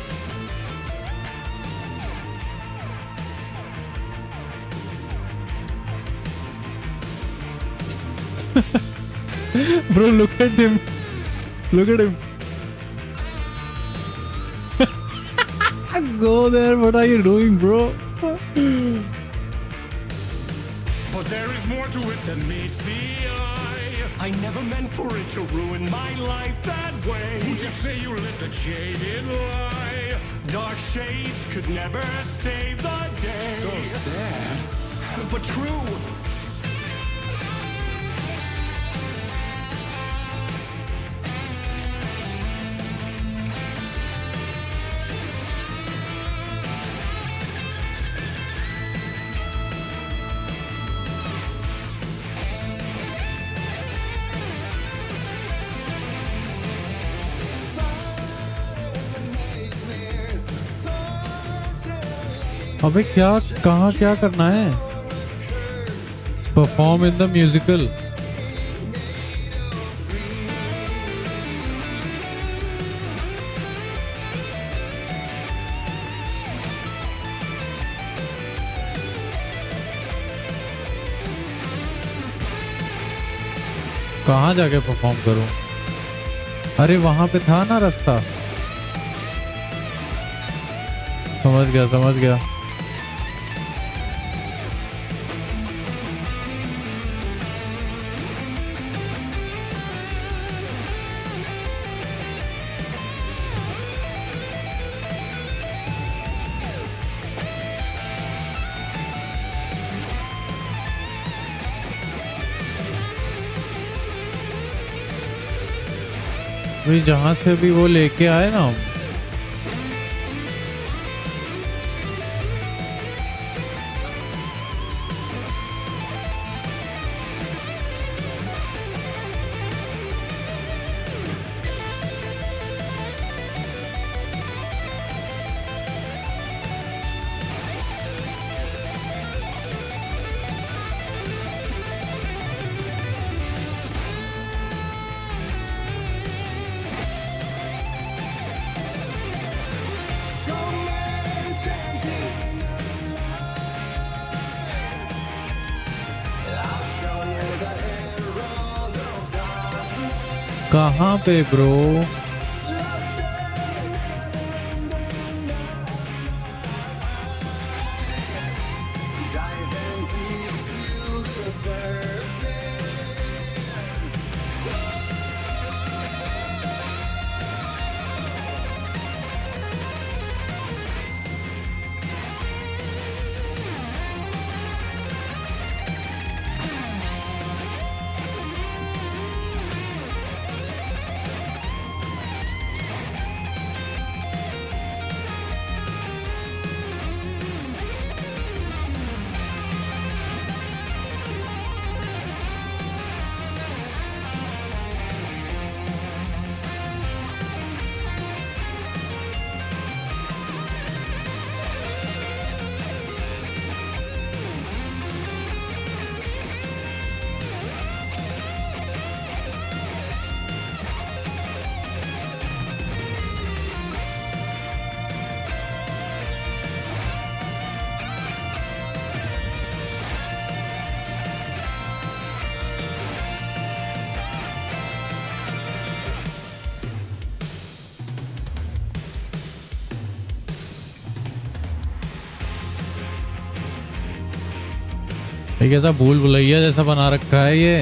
Bro, look at him. Look at him. Go there. What are you doing, bro? But there is more to it than meets the eye. I never meant for it to ruin my life that way. Would you say you let the jaded lie? Dark shades could never save the day. So sad. But true. अबे क्या कहाँ क्या करना है? Perform in the musical. कहाँ जाके perform करूं? अरे वहां पे था ना रास्ता। समझ गया समझ गया। भाई जहां से भी वो लेके आए ना हम, कहाँ पे ब्रो? ये कैसा भूल भुलैया जैसा बना रखा है ये।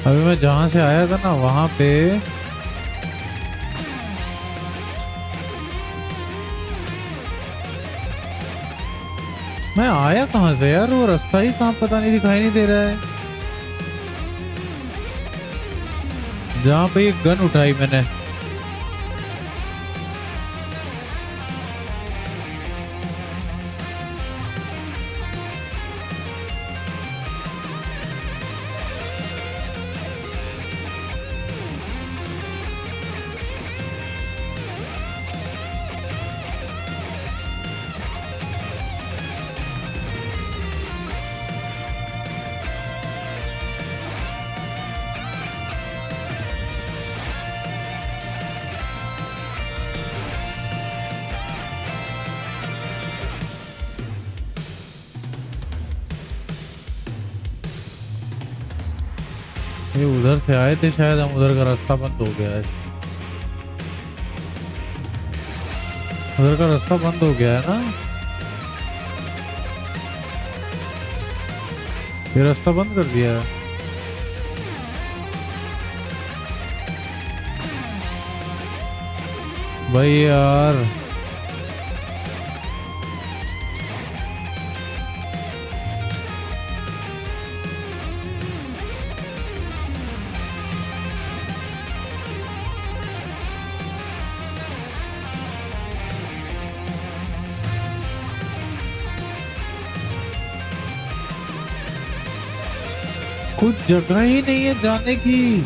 अभी मैं जहां से आया था ना वहां पे मैं आया कहां से यार? वो रास्ता ही कहां पता नहीं, दिखाई नहीं दे रहा है। जहां पे ये गन उठाई मैंने, ये उधर से आए थे शायद, हम उधर का रास्ता बंद हो गया है। उधर का रास्ता बंद हो गया है ना? ये रास्ता बंद कर दिया है। भाई यार कुछ जगह ही नहीं है जाने की,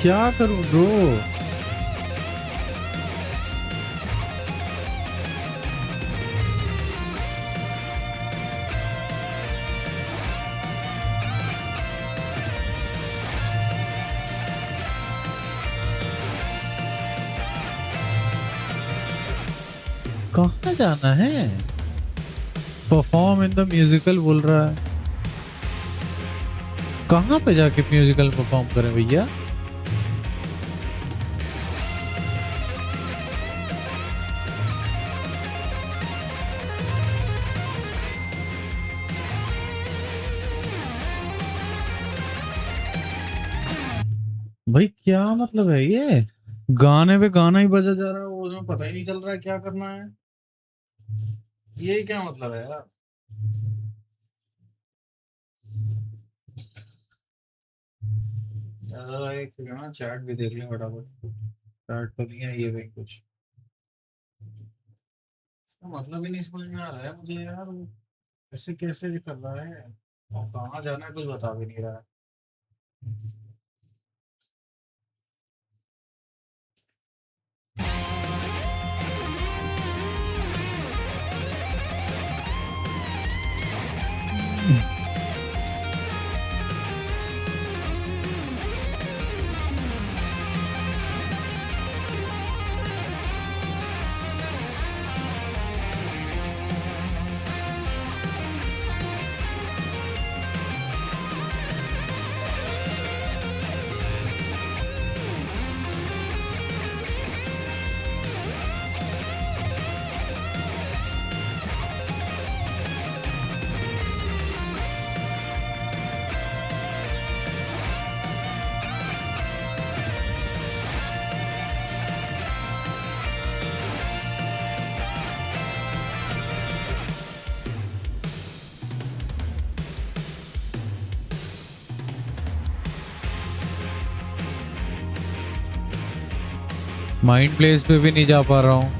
क्या करूं ब्रो? कहाँ जाना है? परफॉर्म इन द म्यूजिकल बोल रहा है। कहाँ पे जाके म्यूजिकल परफॉर्म करें भैया? भाई क्या मतलब है ये? गाने पे गाना ही बजा जा रहा है, वो पता ही नहीं चल रहा है क्या करना है। ये क्या मतलब है यार? एक सेकंड ना, चैट भी देख लें फटाफट। चैट तो नहीं है ये भाई कुछ, इसका मतलब ही नहीं समझ में आ रहा है मुझे यार। वो ऐसे कैसे कर रहा है और कहाँ जाना है कुछ बता भी नहीं रहा है। माइंड प्लेस पे भी नहीं जा पा रहा हूँ।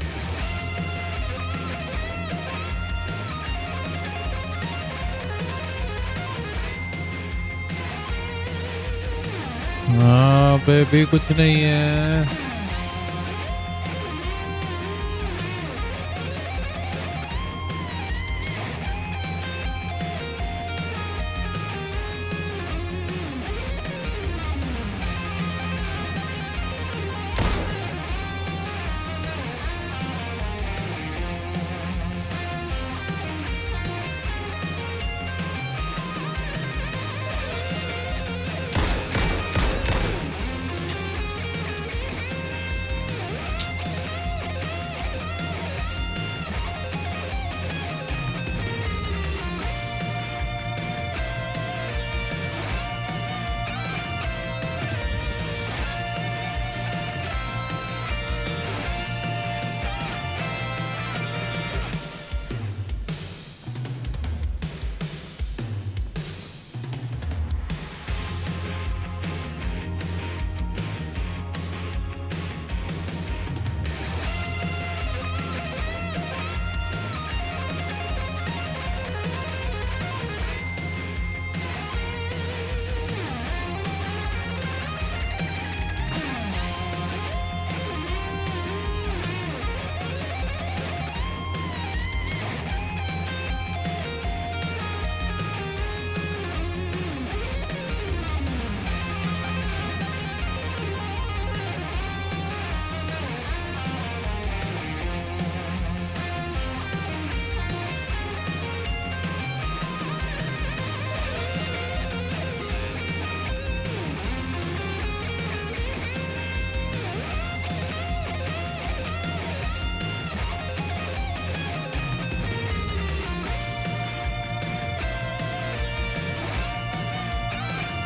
हाँ पे भी कुछ नहीं है।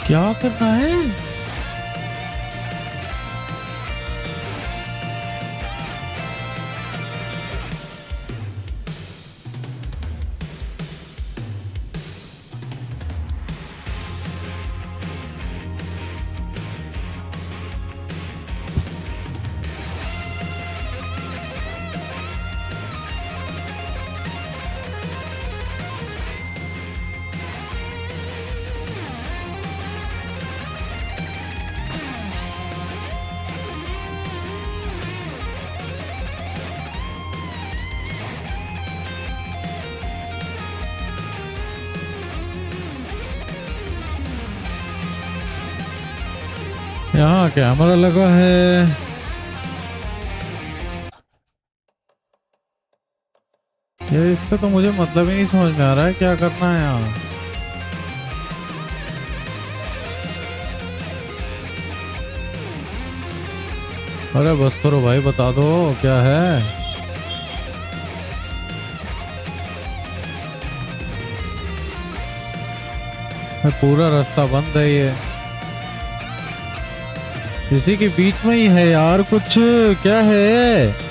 क्या करना है? यहाँ कैमरा लगा है। ये इसका तो मुझे मतलब ही नहीं समझ में आ रहा है क्या करना है यहाँ। अरे बस करो भाई, बता दो क्या है। पूरा रास्ता बंद है ये। इसी के बीच में ही है यार कुछ, क्या है?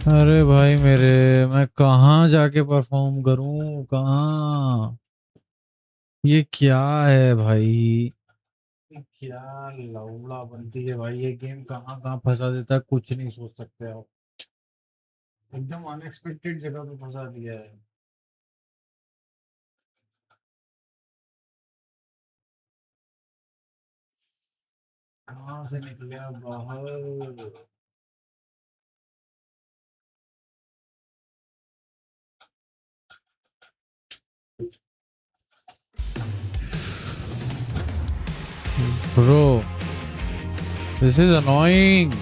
अरे भाई मेरे, मैं कहाँ जाके परफॉर्म करूं, कहाँ? ये क्या है भाई? क्या लौड़ा बनती है भाई, ये गेम कहाँ कहाँ फंसा देता है, कुछ नहीं सोच सकते आप। एकदम अनएक्सपेक्टेड जगह पे फंसा दिया है। कहाँ से निकले आप बाहर? Bro, this is annoying.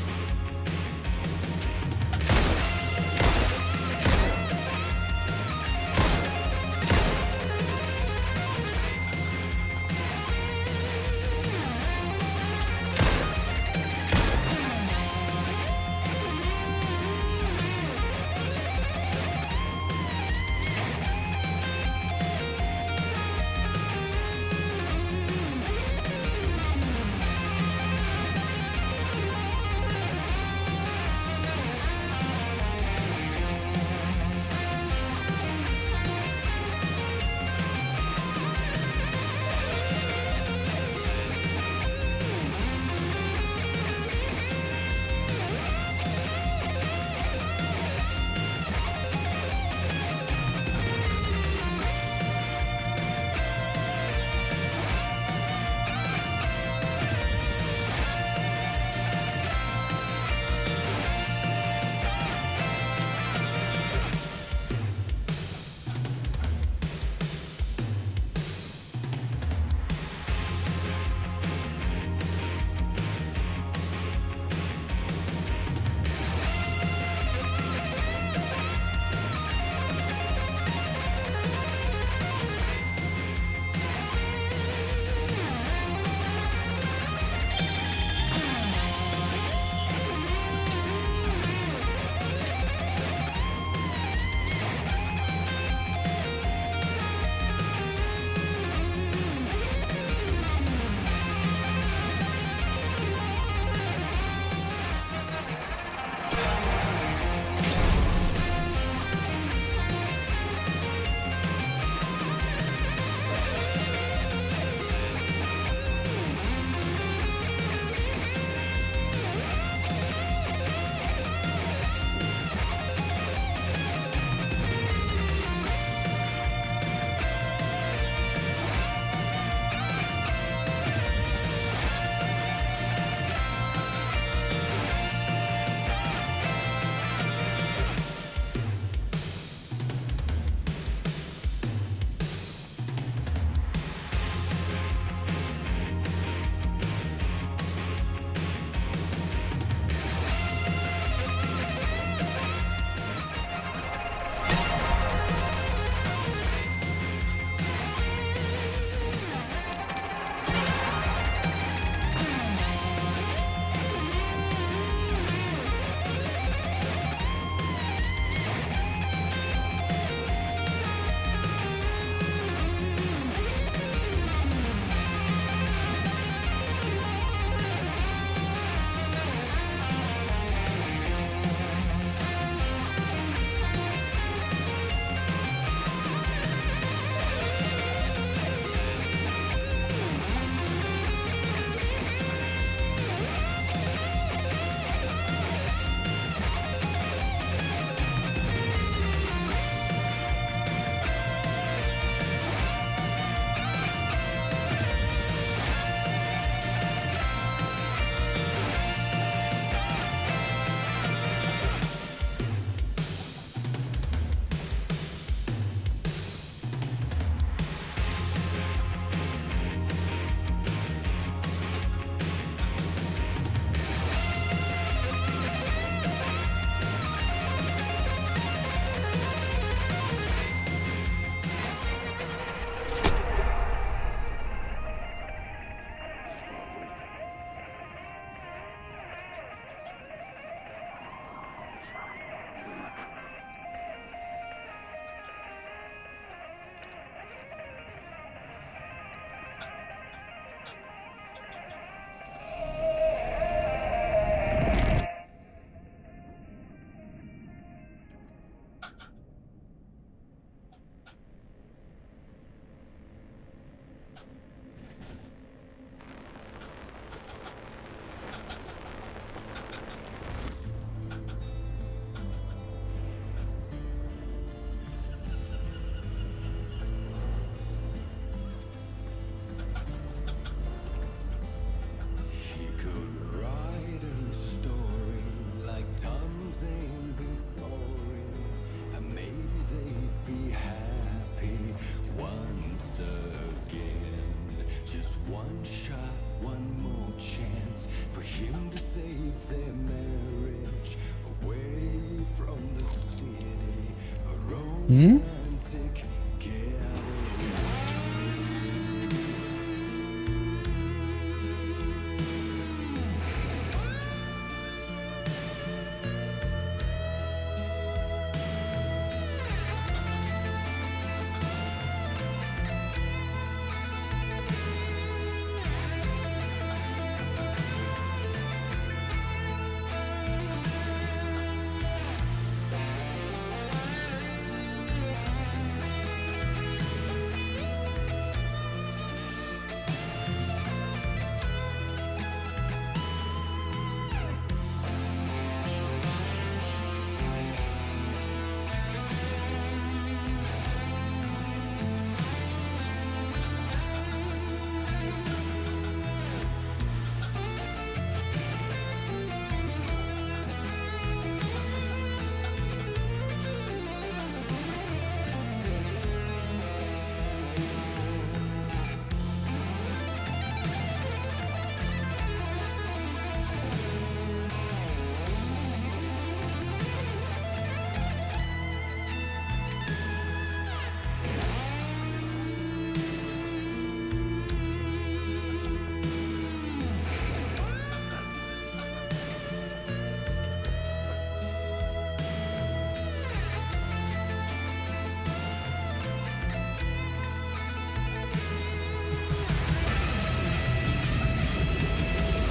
Hmm?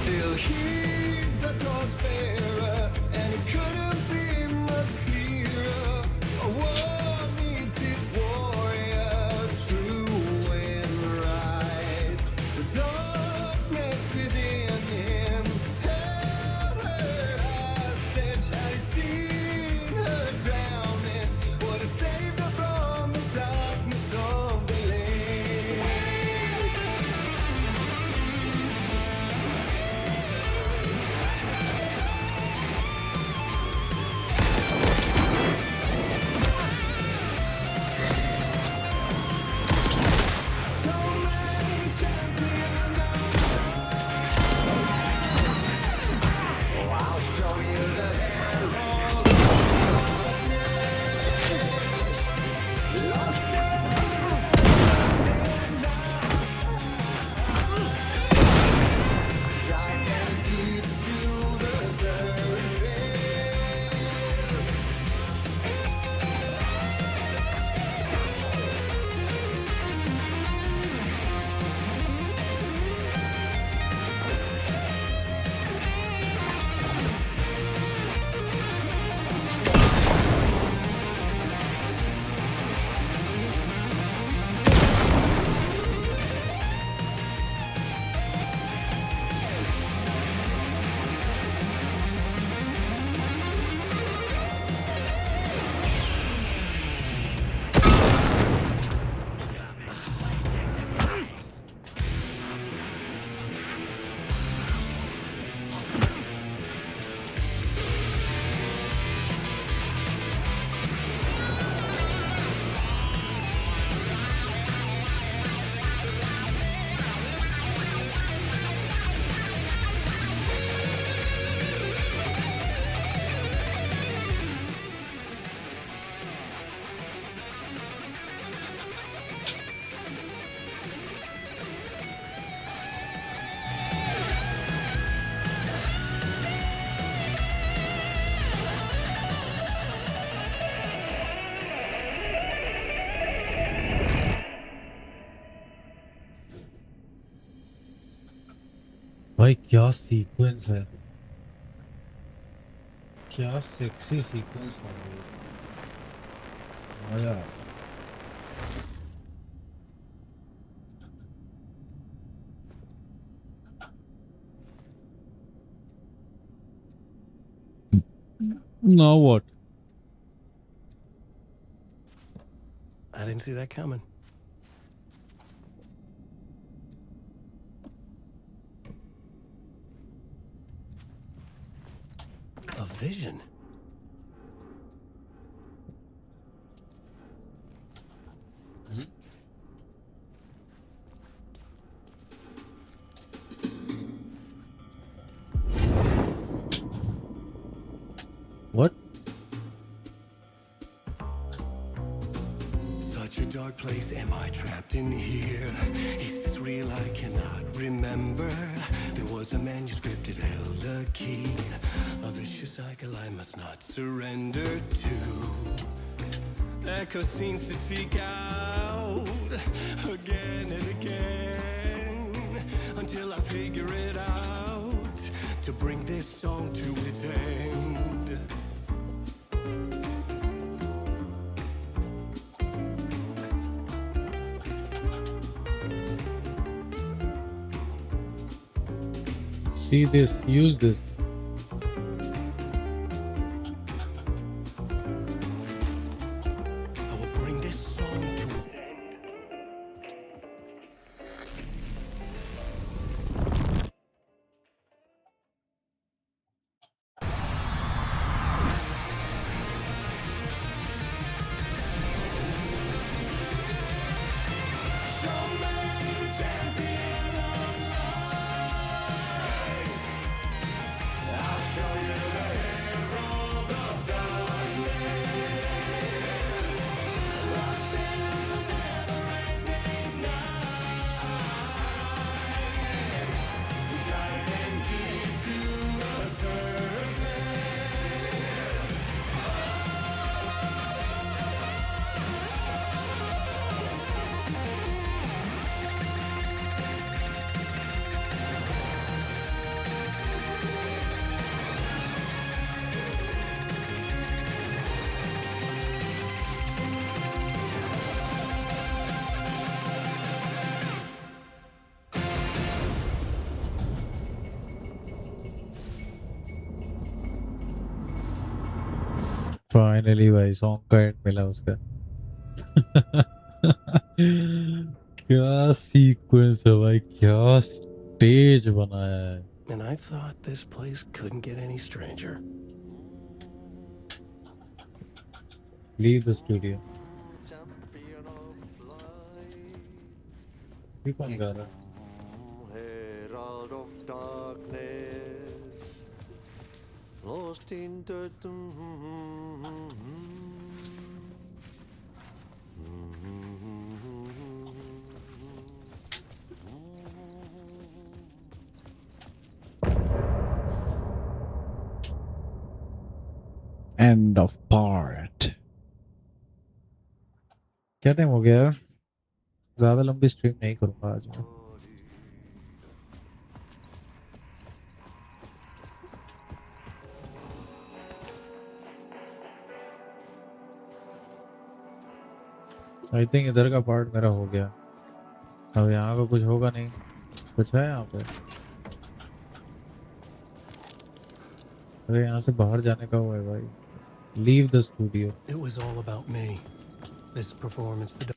Still he's a torchbearer, and it couldn't be much clearer. A war needs its warrior, true and right. The darkness within him held her hostage. Had he seen her drowning, would have saved her from the darkness of the lake. भाई क्या sequence है, क्या sexy sequence है भाई, मजा आ गया। Now what? I didn't see that coming. A vision. What? such a dark place am I trapped in here? Is this real? I cannot remember. There was a manuscript, it held a key. A vicious cycle I must not surrender to. Echo scenes to seek out again and again until I figure it out to bring this song to its end. See this, use this. I will bring this song to its end. Finally भाई song का and मिला उसका क्या sequence है भाई, क्या stage बनाया है. And I thought this place couldn't get any stranger. Leave the studio. ये कौन गा रहा है? Herald of darkness, lost in the End of part. क्या टाइम हो गया? ज़्यादा लंबी स्ट्रीम नहीं करूँगा आज मैं. आई थिंक इधर का पार्ट मेरा हो गया. अब यहाँ का कुछ होगा नहीं. कुछ है यहाँ पे? अरे यहाँ से बाहर जाने का हुआ है भाई. Leave the studio. It was all about me. This performance, the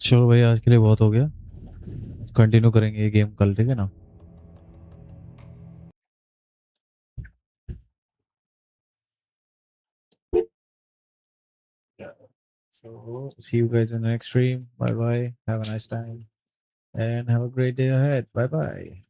चलो भाई आज के लिए बहुत हो गया. कंटिन्यू करेंगे ये गेम कल, ठीक है ना? Yeah. So see you guys in the next stream. Bye bye. Have a nice time and have a great day ahead. Bye bye.